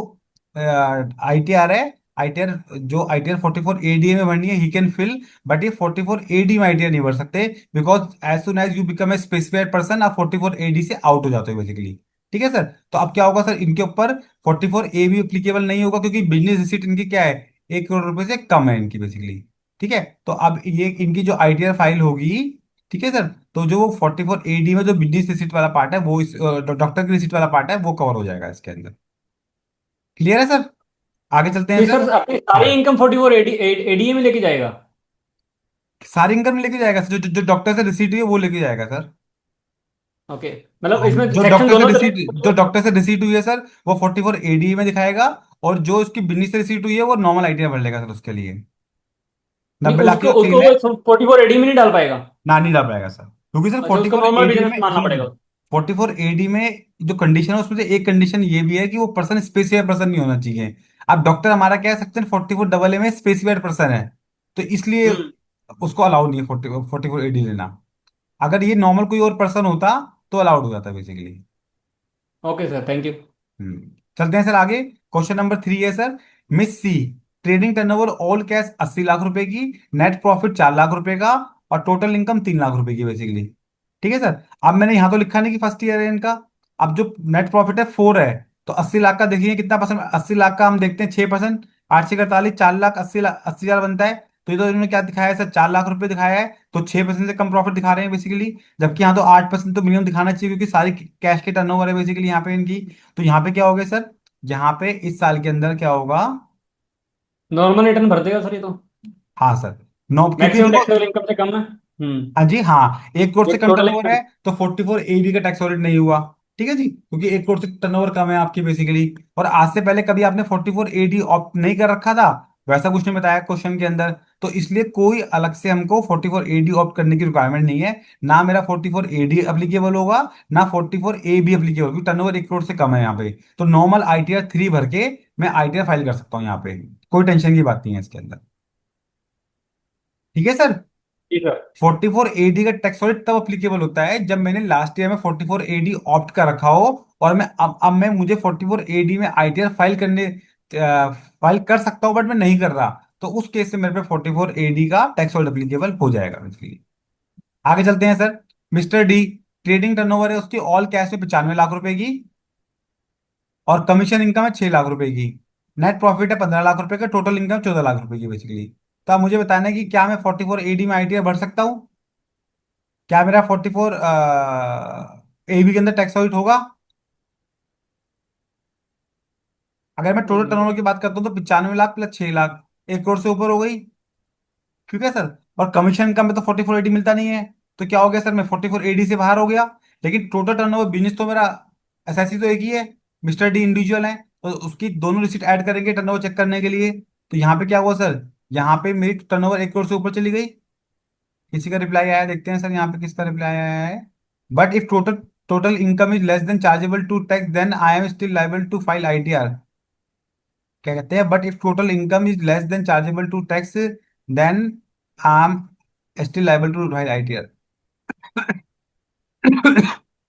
आईटीआर है, आईटीआर जो आईटीआर 44 एडीए में भरनी है ही कैन फिल। बट ये 44 एडी में आईटीआर नहीं भर सकते, because as soon as you become a specified person आप 44 एडी से आउट हो जाते हो बेसिकली। ठीक है सर। तो अब क्या होगा सर, इनके ऊपर 44 ए भी एप्लीकेबल नहीं होगा, क्योंकि बिजनेस रिसीट इनकी क्या है, 1 करोड़ रुपए से कम है इनकी बेसिकली। ठीक है। तो अब ये इनकी जो आईटीआर फाइल होगी, ठीक है सर, तो जो वो 44 एडी में जो बिजनेस रिसीट वाला पार्ट है वो इस डॉक्टर की रिसीट वाला पार्ट है वो कवर हो जाएगा इसके अंदर। क्लियर है सर। आगे चलते हैं ये सर। सर अपनी सारी हाँ, इनकम 44 एडीए में लेके जाएगा? सारी इनकम लेके जाएगा सर, जो डॉक्टर से रिसीट हुई है वो लेके जाएगा सर। ओके, मतलब हाँ, इसमें सेक्शन दोनों तरह जो डॉक्टर से रिसीट हुई है सर वो 44 एडी में दिखाएगा, और जो उसकी बिजनेस से रिसीट हुई है वो नॉर्मल आईटीआर भर लेगा सर उसके लिए। नहीं, 90 लाख की उसको जो उसको सेल है, वो 44 एडी में नहीं डाल पाएगा? ना नहीं डाल पाएगा सर, क्योंकि सर अच्छा, फोर्टी उसको फोर नॉर्मल एडी बिजनेस में मानना सुनो पड़ेगा। सुनो 44 एडी में जो कंडीशन है उसमें से एक कंडीशन ये भी है कि वो पर्सन स्पेसिफाइड पर्सन नहीं होना चाहिए। अब डॉक्टर हमारा क्या है, सेक्शन 44 डबल ए में स्पेसिफाइड पर्सन है, तो इसलिए हम्म। उसको अलाउड नहीं है 44 एडी लेना। अगर ये नॉर्मल कोई और पर्सन होता तो अलाउड हो जाता basically. Okay sir, thank you. चलते हैं सर आगे। क्वेश्चन नंबर 3 है sir, Miss C, trading turnover all cash 80 lakh रुपए की, नेट प्रॉफिट 4 लाख रुपए का, और टोटल इनकम 3 लाख रुपए की बेसिकली। ठीक है सर। अब मैंने यहां तो लिखा नहीं कि फर्स्ट ईयर है इनका। अब जो नेट प्रॉफिट है 4 है, तो 80 लाख का देखिए कितना परसेंट, 80 लाख का हम देखते हैं 6%, 8 से 48, 4 लाख 80 लाख 80 हजार बनता है। तो ये तो इन्होंने क्या दिखाया है सर, 4 लाख रुपए दिखाया है, तो 6% से कम प्रॉफिट दिखा रहे हैं बेसिकली। जबकि यहाँ तो 8% तो मिनिमम दिखाना चाहिए, क्योंकि सारी कैश के टर्नओवर है बेसिकली यहाँ पे इनकी। तो यहाँ पे क्या हो गया सर, यहाँ पे इस साल के अंदर क्या होगा। नॉर्मल रिटर्न भर देगा सर ये तो। हाँ सर, नौ, क्योंकि मैक्सिमम देखो, टैक्सेबल इनकम से कम है। हाँ जी हाँ, 1 करोड़ से एक कम टोटल टर्नओवर इनकम। है तो 44 एडी का टैक्स ऑडिट नहीं हुआ। ठीक है जी, क्योंकि 1 करोड़ से टर्नओवर कम है आपकी बेसिकली। और आज से पहले कभी आपने 44 एडी ऑप्ट नहीं कर रखा था, वैसा कुछ नहीं बताया क्वेश्चन के अंदर, तो इसलिए कोई अलग से हमको 44 एडी ऑप्ट करने की रिक्वायरमेंट नहीं है। ना मेरा 44 एडी अप्लीकेबल होगा, ना 44 ए भी अप्लीकेबल, क्योंकि टर्नओवर 1 करोड़ से कम है यहाँ पे। तो नॉर्मल आईटीआर 3 भर के मैं आईटीआर फाइल कर सकता हूँ यहाँ पे, कोई टेंशन की बात नहीं है इसके अंदर। ठीक है सर। जी सर। 44 एडी का टैक्स ऑडिट तब अप्लीकेबल होता है जब मैंने लास्ट ईयर में 44 एडी ऑप्ट कर रखा हो, और मैं अब मैं मुझे 44 एडी में आईटीआर फाइल कर सकता हूं, बट मैं नहीं कर रहा। तो उस केस से मेरे पे 44 एडी का टैक्स ऑडिट अप्लीकेबल हो जाएगा बेसिकली। आगे चलते हैं sir. Mister D, trading turnover है उसकी ऑल कैश में 95 लाख रुपए की, और कमीशन इनकम है 6 लाख रुपए की, नेट प्रॉफिट है 15 लाख रुपए का, टोटल इनकम 14 लाख रुपए की बेसिकली। तो आप मुझे बताना है कि क्या मैं 44 एडी में आईटीआर भर सकता हूँ, क्या मेरा 44 एबी के अंदर टैक्स ऑडिट होगा। अगर मैं टोटल हम्म। टर्नओवर की बात करता हूँ तो 95 लाख प्लस 6 लाख, 1 करोड़ से ऊपर हो गई। ठीक है सर। और कमीशन इनकम में तो 44 एडी मिलता नहीं है, तो क्या हो गया सर, मैं 44 एडी से बाहर हो गया। लेकिन टोटल टर्नओवर बिजनेस तो मेरा एसएससी तो एक ही है, मिस्टर डी इंडिविजुअल है, तो उसकी दोनों रिसीट ऐड करेंगे टर्नओवर चेक करने के लिए। तो यहाँ पे क्या हुआ सर, यहाँ पे मेरी टर्नओवर 1 करोड़ से ऊपर चली गई। किसी का रिप्लाई आया देखते हैं सर, यहाँ पे किसका रिप्लाई आया है। But if total income is less than chargeable to tax then I am still liable to file ITR. क्या कहते हैं, but if total income is less than chargeable to tax then I am still liable to file ITR.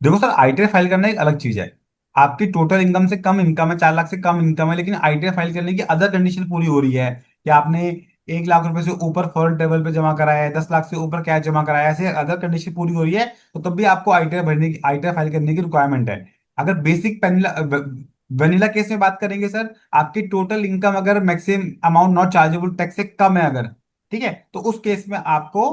देखो sir, ITR file करना एक अलग चीज है। आपकी टोटल इनकम से कम इनकम है, 4 लाख से कम इनकम है, लेकिन आईटीआर फाइल करने की अदर कंडीशन पूरी हो रही है कि आपने 1 लाख रुपए से ऊपर फॉरेन टेबल पे जमा कराया है, 10 लाख से ऊपर कैश जमा कराया है, ऐसे अदर कंडीशन पूरी हो रही है, तो तब भी आपको आईटीआर फाइल करने की रिक्वायरमेंट है। अगर बेसिक वेनिला केस में बात करेंगे सर, आपकी टोटल इनकम अगर maximum amount not chargeable tax से कम है अगर, ठीक है, तो उस केस में आपको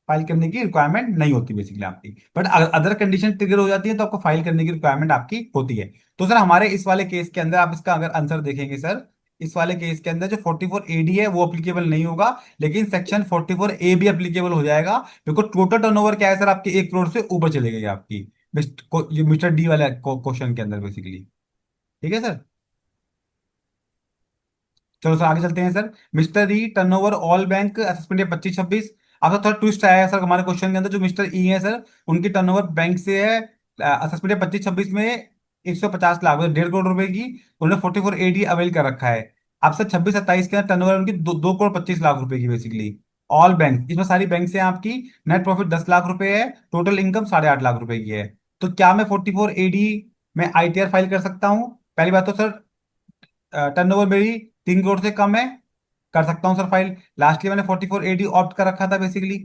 फाइल करने की रिक्वायरमेंट नहीं होती बेसिकली आपकी। बट अदर कंडीशन ट्रिगर हो जाती है तो आपको फाइल करने की रिक्वायरमेंट आपकी होती है। तो सर हमारे इस वाले केस के अंदर आप इसका अगर आंसर देखेंगे सर, इस वाले केस के अंदर जो 44 AD है वो अप्लीकेबल नहीं होगा, लेकिन सेक्शन 44A भी अप्लीकेबल हो जाएगा, बिकॉज टोटल टर्नओवर क्या है सर, आपके 1 करोड़ से ऊपर चले गई आपकी, ये मिस्टर डी वाले क्वेश्चन के अंदर बेसिकली। ठीक है सर। चलो सर आगे चलते हैं सर। मिस्टर ई टर्नओवर ऑल बैंक असेसमेंट 25-26। आपका थोड़ा ट्विस्ट आया है सर हमारे क्वेश्चन के अंदर। जो मिस्टर ई है सर, उनकी टर्नओवर बैंक से है असेसमेंट 25-26 में 150 लाख, 1.5 करोड़ रुपए की। उन्होंने 44 AD अवेल कर रखा है। अब सर 26-27 के अंदर टर्नओवर उनकी 2 करोड़ 25 लाख रुपए की बेसिकली। ऑल बैंक, इसमें सारी बैंक से आपकी। नेट प्रॉफिट 10 लाख रुपए है, टोटल इनकम 8.5 लाख रुपए की है। तो क्या मैं 44 AD में ITR फाइल कर सकता हूँ? पहली बात तो सर, टर्नओवर मेरी 3 करोड़ से कम है, कर सकता हूँ सर फाइल। लास्टली मैंने 44 AD ऑप्ट कर रखा था बेसिकली।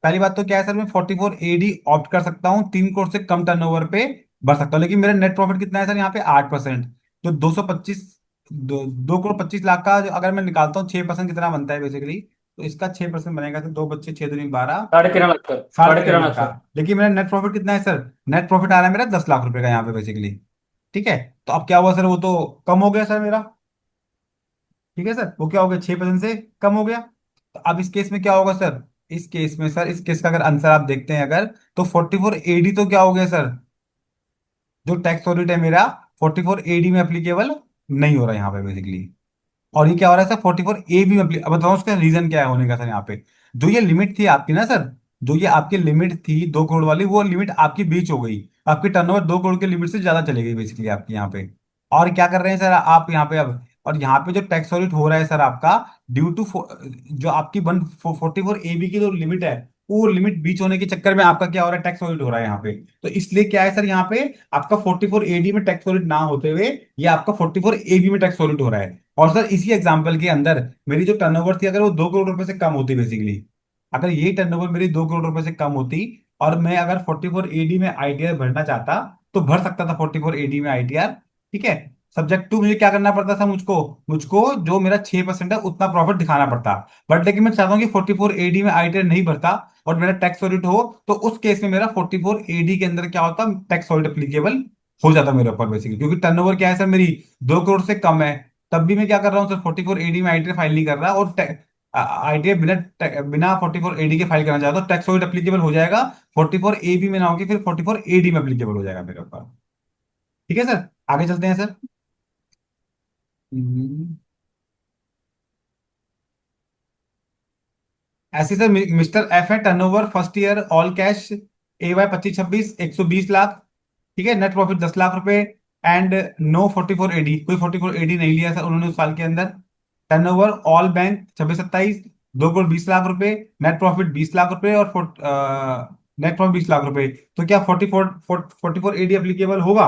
पहली बात तो क्या है सर, मैं 44 AD ऑप्ट कर सकता हूँ, 3 करोड़ से कम टर्नओवर पे भर सकता हूँ। लेकिन मेरा नेट प्रॉफिट कितना है सर यहाँ पे? 8%। जो 225, 2 करोड़ 25 लाख का जो अगर मैं निकालता हूँ 6% कितना बनता है बेसिकली, तो इसका 6% बनेगा सर, 2 बच्चे 6 दूनी 12, 13.5 लाख सर, साढ़े साढ़े तेरह तेरह लाख लाख का। सर। लेकिन मेरा नेट प्रॉफिट कितना है सर? नेट प्रॉफिट आ रहा है मेरा 10 लाख रुपए का यहाँ पे बेसिकली। ठीक है। तो अब क्या हुआ सर, वो तो कम हो गया सर मेरा। ठीक है सर, वो क्या हो गया, 6% से कम हो गया। तो अब इस केस में क्या होगा सर? इस केस में सर, इस केस का अगर आंसर आप देखते हैं अगर, तो 44 AD तो क्या हो गया सर, जो टैक्स ऑडिट है मेरा 44 AD में अप्लीकेबल नहीं हो रहा है यहाँ पे बेसिकली। और ये क्या हो रहा है सर, 44A भी अब बताओ उसका रीजन क्या है होने का सर यहाँ पे। जो ये लिमिट थी आपकी ना सर, जो ये आपकी लिमिट थी 2 करोड़ वाली, वो लिमिट आपकी बीच हो गई। आपकी टर्नओवर 2 करोड़ की लिमिट से ज्यादा चली गई बेसिकली आपकी यहाँ पे। और क्या कर रहे हैं सर आप यहाँ पे अब, और यहाँ पे जो टैक्स ऑडिट हो रहा है सर आपका, ड्यू टू जो आपकी 144 AB की जो लिमिट है, वो लिमिट बीच होने के चक्कर में आपका क्या हो रहा है, टैक्स ऑडिट हो रहा है यहाँ पे। तो इसलिए क्या है सर यहाँ पे, आपका 44 AD में टैक्स ऑडिट ना होते हुए ये आपका 44 AB में टैक्स ऑडिट हो रहा है। और सर इसी एग्जांपल के अंदर मेरी जो टर्नओवर थी, अगर वो 2 करोड़ रुपए से कम होती बेसिकली, अगर यही टर्नओवर मेरी 2 करोड़ रुपए से कम होती, और मैं अगर 44 AD में ITR भरना चाहता, तो भर सकता था 44 AD में ITR। ठीक है। सब्जेक्ट टू मुझे क्या करना पड़ता था, मुझको मुझको जो मेरा 6% है उतना प्रॉफिट दिखाना पड़ता। बट लेकिन मैं चाहता हूँ कि 44 AD में ITR नहीं भरता और मेरा टैक्स ऑडिट हो, तो उस केस में मेरा 44 AD के अंदर क्या होता, टैक्स ऑडिट एप्लीकेबल हो जाता मेरे ऊपर बेसिकली, क्योंकि टर्नओवर क्या है सर मेरी 2 करोड़ से कम है। तब भी मैं क्या कर रहा हूँ सर, 44 AD में ITR फाइल नहीं कर रहा, और ITR बिना बिना 44 AD के फाइल करना चाहता हूँ, टैक्स ऑडिट एप्लीकेबल हो जाएगा। 44 AB में ना होगी, फिर 44 AD में एप्लीकेबल हो जाएगा मेरे ऊपर। ठीक है सर, आगे चलते हैं सर। हम्म। ऐसे सर मिस्टर एफ है, turnover first year all cash AY 25-26 120 lakh. ठीक है। नेट प्रॉफिट 10 लाख रुपए। एंड नो 44 AD, कोई 44 AD नहीं लिया सर उन्होंने उस साल के अंदर। Turnover all bank 26-27 2 crore 20 lakh रुपए। नेट प्रॉफिट 20 लाख रुपए, और नेट प्रॉफिट 20 लाख रुपए। तो क्या 44 AD एप्लीकेबल होगा?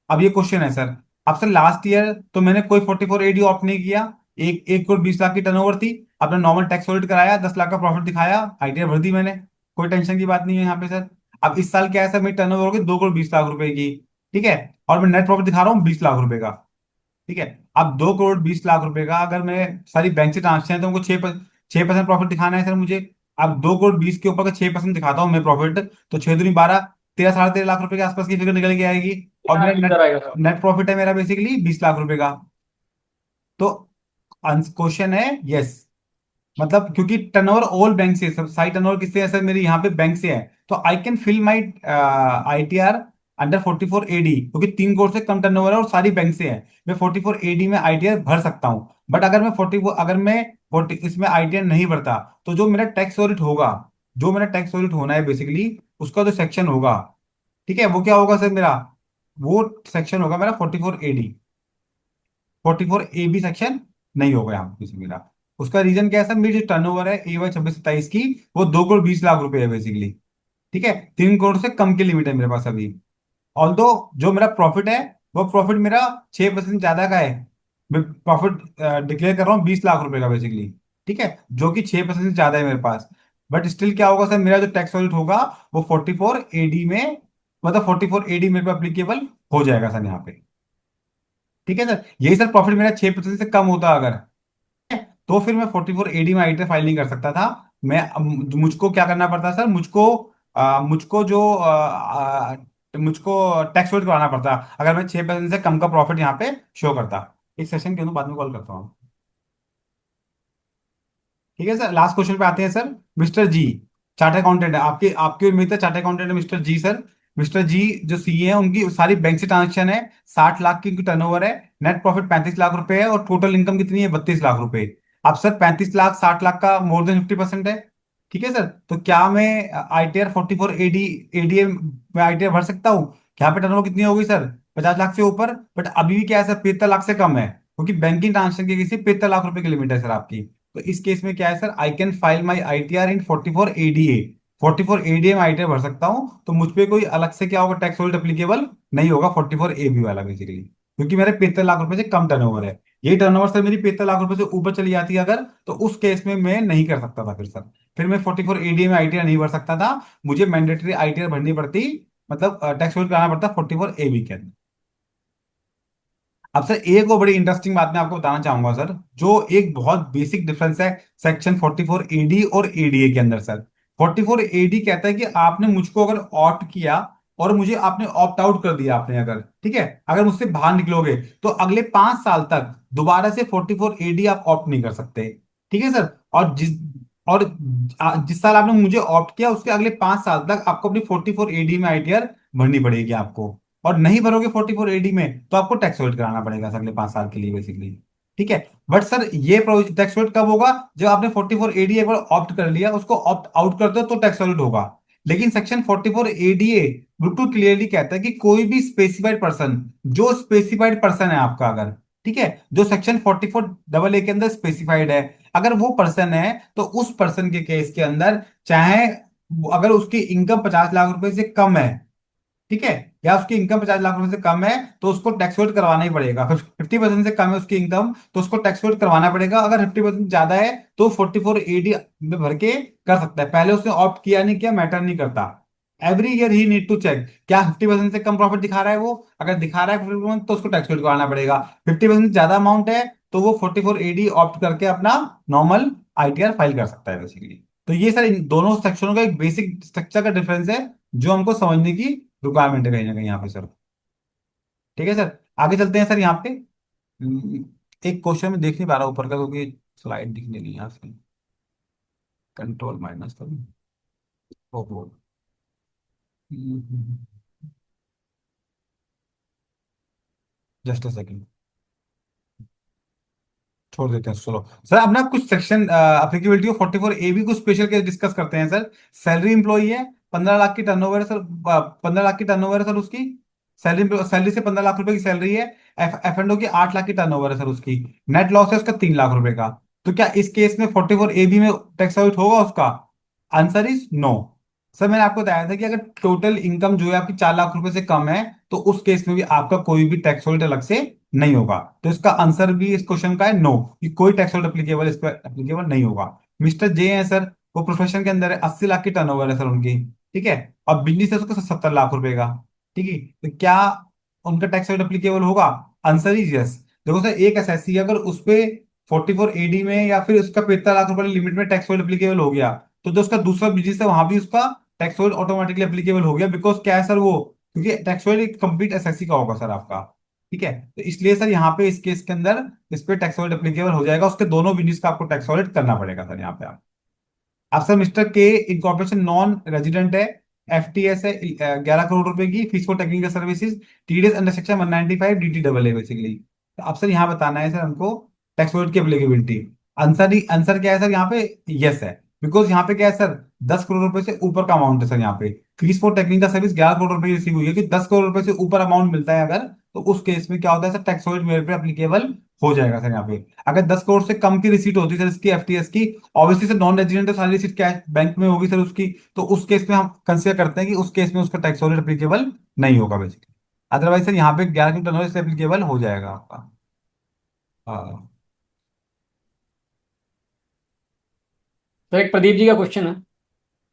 अब ये क्वेश्चन है सर। अब सर लास्ट ईयर तो मैंने कोई 44 AD ऑप्ट नहीं किया। 1 करोड़ 20 लाख की टर्नओवर थी। अपना नॉर्मल टैक्स ऑडिट कराया, 10 लाख का प्रॉफिट दिखाया, ITR भर दी मैंने। कोई टेंशन की बात नहीं है यहाँ पे सर। अब इस साल क्या है सर, मेरी टर्नओवर होगी 2 करोड़ 20 लाख रुपए की। ठीक है। और मैं नेट प्रॉफिट दिखा रहा हूँ 20 लाख रुपए का। ठीक है। अब 2 करोड़ 20 लाख रुपए का अगर मैं सारी बैंक से ट्रांजेक्शन है, तो उनको 6% प्रॉफिट दिखाना है सर मुझे। अब 2 करोड़ 20 के ऊपर का 6% दिखाता हूँ मैं प्रॉफिट, तो 6 दूनी 12, 13 साढ़े 13 लाख रुपए के आसपास की फिगर निकल के आएगी। और हाँ मेरा इधर नेट आएगा सर। नेट प्रॉफिट है मेरा बेसिकली 20 लाख रुपए का। तो क्वेश्चन है यस, मतलब क्योंकि टर्नओवर ऑल बैंक से, सब सारी टर्नओवर किससे है सर, मेरी यहाँ पे बैंक से है। तो I can fill my ITR under 44 AD, क्योंकि 3 करोड़ से कम टर्नओवर है और सारी बैंक से है। मैं 44 AD में ITR भर सकता हूँ। बट अगर मैं 44, अगर मैं 40 इसमें ITR नहीं भरता, तो जो मेरा टैक्स ऑडिट होगा, जो मेरा टैक्स ऑडिट होना है बेसिकली, उसका जो सेक्शन होगा, ठीक है, वो क्या होगा सर मेरा, वो सेक्शन होगा मेरा 44 AD। 44 AB सेक्शन नहीं होगा यहाँ पे किसी मेरा। उसका रीजन क्या है सर, मेरी जो टर्नओवर है AY 26-27 की, वो 2 करोड़ 20 लाख रुपए है बेसिकली। ठीक है। 3 करोड़ से कम की लिमिट है मेरे पास अभी। ऑल्दो जो मेरा प्रॉफिट है, वो प्रॉफिट मेरा 6% ज्यादा का है। मैं प्रॉफिट डिक्लेयर कर रहा हूँ 20 लाख रुपए का बेसिकली। ठीक है। जो कि 6% ज्यादा है मेरे पास। बट स्टिल क्या होगा सर, मेरा जो टैक्स ऑडिट होगा वो 44 AD में, मतलब 44 AD मेरे को एप्लीकेबल हो जाएगा सर यहाँ पे। ठीक है सर, यही सर प्रॉफिट मेरा 6% से कम होता अगर, तो फिर मैं 44 AD में ITR फाइल नहीं कर सकता था। मैं मुझको क्या करना पड़ता सर, मुझको मुझको जो मुझको टैक्स पेड कराना पड़ता, अगर मैं 6% से कम का प्रॉफिट यहाँ पे शो करता। एक सेशन के बाद में कॉल करता हूँ। ठीक है सर, लास्ट क्वेश्चन पे आते हैं सर। मिस्टर जी चार्ट अकाउंटेंट है, आपके आपकी उम्मीद है चार्ट अकाउंटेंट है मिस्टर जी सर। मिस्टर जी जो सीए है, उनकी सारी बैंक से ट्रांजेक्शन है, 60 लाख की उनकी टर्नओवर है, नेट प्रॉफिट 35 लाख रुपए है, और टोटल इनकम कितनी है, 32 लाख रुपए। अब सर 35 लाख 60 लाख का मोर देन 50% है। ठीक है सर, तो क्या मैं ITR 44 AD एडीए में ITR भर सकता हूँ? यहाँ पे टर्नओवर कितनी होगी सर, 50 लाख से ऊपर, बट अभी भी क्या है सर, 75 लाख से कम है, क्योंकि बैंकिंग ट्रांजेक्शन की किसी 75 लाख रुपए की लिमिट है सर आपकी। तो इस केस में क्या है sir, I can file my ITR in 44 ADA। 44 ADA में ITR भर सकता हूँ, तो मुझ पे कोई अलग से क्या होगा, टैक्स होल्ड एप्लीकेबल नहीं होगा 44 AB वाला बेसिकली, क्योंकि मेरे 75 लाख रुपए से कम टर्नओवर है। यही टर्नओवर सर मेरी 75 लाख रुपए से ऊपर चली जाती है अगर, तो उस केस में मैं नहीं कर सकता था फिर सर। फिर मैं 44 ADA में ITR नहीं भर सकता था, मुझे मैंडेटरी ITR भरनी पड़ती, मतलब टैक्स होल्ड कराना पड़ता 44 AB के अंदर। अब सर एक और बड़ी इंटरेस्टिंग बात मैं आपको बताना चाहूंगा सर, जो एक बहुत बेसिक डिफरेंस है सेक्शन 44 AD और ADA के अंदर सर। 44 AD कहता है कि आपने मुझको अगर ऑप्ट किया, और मुझे आपने ऑप्ट आउट कर दिया आपने अगर, ठीक है, अगर मुझसे बाहर निकलोगे, तो अगले 5 साल तक दोबारा से 44 AD आप ऑप्ट नहीं कर सकते। ठीक है सर, और जिस साल आपने मुझे ऑप्ट किया, उसके अगले 5 साल तक आपको अपनी 44 AD में ITR भरनी पड़ेगी आपको। और नहीं भरोगे 44 AD में, तो आपको टैक्स होल्ड कराना पड़ेगा सर अगले 5 साल के लिए बेसिकली। ठीक है, बट सर ये टैक्स होल्ड कब होगा, जब आपने 44 AD एक बार ऑप्ट कर लिया, उसको ऑप्ट आउट कर दो, तो टैक्स होल्ड होगा। लेकिन सेक्शन 44 ADA बिल्कुल क्लियरली कहता है कि कोई भी स्पेसिफाइड पर्सन, जो स्पेसिफाइड पर्सन है आपका अगर, ठीक है, जो सेक्शन 44 AA के अंदर स्पेसिफाइड है, अगर वो पर्सन है, तो उस पर्सन के केस के अंदर, चाहे अगर उसकी इनकम 50 लाख रुपए से कम है, ठीक है, या उसकी इनकम 50 लाख रुपए से कम है, तो उसको टैक्स होल्ड करवाना ही पड़ेगा। 50% से कम है उसकी इनकम, तो उसको टैक्स होल्ड करवाना पड़ेगा। अगर 50% ज्यादा है, तो 44 AD में भर के कर सकता है। पहले उसने ऑप्ट किया नहीं किया मैटर नहीं करता, every year he need to check क्या 50% से कम प्रॉफिट दिखा रहा है वो। अगर दिखा रहा है 50%, तो उसको टैक्स होल्ड करवाना पड़ेगा। 50% ज्यादा अमाउंट है, तो वो 44 AD ऑप्ट करके अपना नॉर्मल ITR फाइल कर सकता है बेसिकली। तो ये सर इन दोनों सेक्शनों का एक बेसिक स्ट्रक्चर का डिफरेंस है, जो हमको समझने की रिक्वायरमेंट है कहीं ना कहीं यहाँ पे सर। ठीक है सर, आगे चलते हैं सर यहाँ पे। हम्म, एक क्वेश्चन में देख नहीं पा रहा ऊपर का, क्योंकि स्लाइड दिख नहीं रही यहाँ से। कंट्रोल माइनस करूँ, ओहो, जस्ट अ सेकंड, छोड़ देते हैं चलो सर। अब ना कुछ सेक्शन एप्लीकेबिलिटी ऑफ 44 AB कुछ स्पेशल केस डिस्कस करते हैं सर। सैलरी इंप्लॉई है, 15 लाख की टर्नओवर है सर, 15 लाख की टर्नओवर है सर उसकी। सैलरी सैलरी से 15 लाख रुपए की सैलरी है। F&O की 8 लाख की टर्नओवर है सर उसकी। नेट लॉस है उसका 3 लाख रुपए का। तो क्या इस केस में 44 AB में टैक्स आउट होगा उसका? Answer is no. सर मैंने आपको बताया था कि अगर टोटल इनकम जो है आपकी 4 लाख रुपए से कम है, तो उस केस में भी आपका कोई भी टैक्स होल्ड अलग से नहीं होगा। तो इसका आंसर भी इस क्वेश्चन का है नो, कि कोई टैक्स होल्ड एप्लीकेबल इस पर एप्लीकेबल नहीं होगा। मिस्टर जे है सर, वो प्रोफेशन के अंदर है, 80 लाख की टर्नओवर है सर उनकी। ठीक है, और बिजनेस है उसका 70 लाख रुपए का। ठीक है, तो क्या उनका टैक्स होल्ड एप्लीकेबल होगा? Answer is yes. देखो सर, एक एसएससी अगर उस पे 44 AD में या फिर उसका 75 लाख रुपए लिमिट में टैक्स होल्ड एप्लीकेबल हो गया, तो जो उसका दूसरा बिजनेस है वहां भी उसका टैक्स होल्ड ऑटोमेटिकली एप्लीकेबल हो गया। बिकॉज क्या है सर वो, क्योंकि टैक्स होल्ड एक कंप्लीट एसएससी का होगा सर आपका। ठीक है, तो इसलिए सर यहाँ पे इस केस के अंदर इस पे टैक्स होल्ड एप्लीकेबल हो जाएगा, उसके दोनों बिजनेस का आपको टैक्स होल्ड करना पड़ेगा सर यहाँ पे। आप सर मिस्टर के इनकॉर्पोरेशन नॉन रेजिडेंट है, FTS है, 11 करोड़ रुपए की fees for technical services, TDS under section 195 DT double है बेसिकली। तो अब सर यहाँ बताना है सर हमको टैक्स होल्ड की एप्लीकेबिलिटी। आंसर क्या है सर यहाँ पे? यस है। बिकॉज यहाँ पे क्या है सर, 10 करोड़ रुपए से ऊपर का अमाउंट है सर यहाँ पे। Fees for technical service 11 crore रुपए की रिसीव हुई है, कि 10 करोड़ रुपए से ऊपर अमाउंट मिलता है अगर, तो उस केस में क्या होता है सर, टैक्स होल्ड मेरे पे एप्लीकेबल हो जाएगा सर यहाँ पे। अगर 10 करोड़ से कम की रिसीट होती है सर इसकी FTS की, ऑब्वियसली सर नॉन रेजिडेंट है, सारी रिसीट कैश बैंक में होगी सर उसकी, तो उस केस में हम कंसीडर करते हैं कि उस केस में उसका टैक्स होल्ड एप्लीकेबल नहीं होगा बेसिकली। अदरवाइज सर यहाँ पे 11 की टर्नओवर से एप्लीकेबल हो जाएगा आपका। हाँ। तो एक प्रदीप जी का क्वेश्चन है।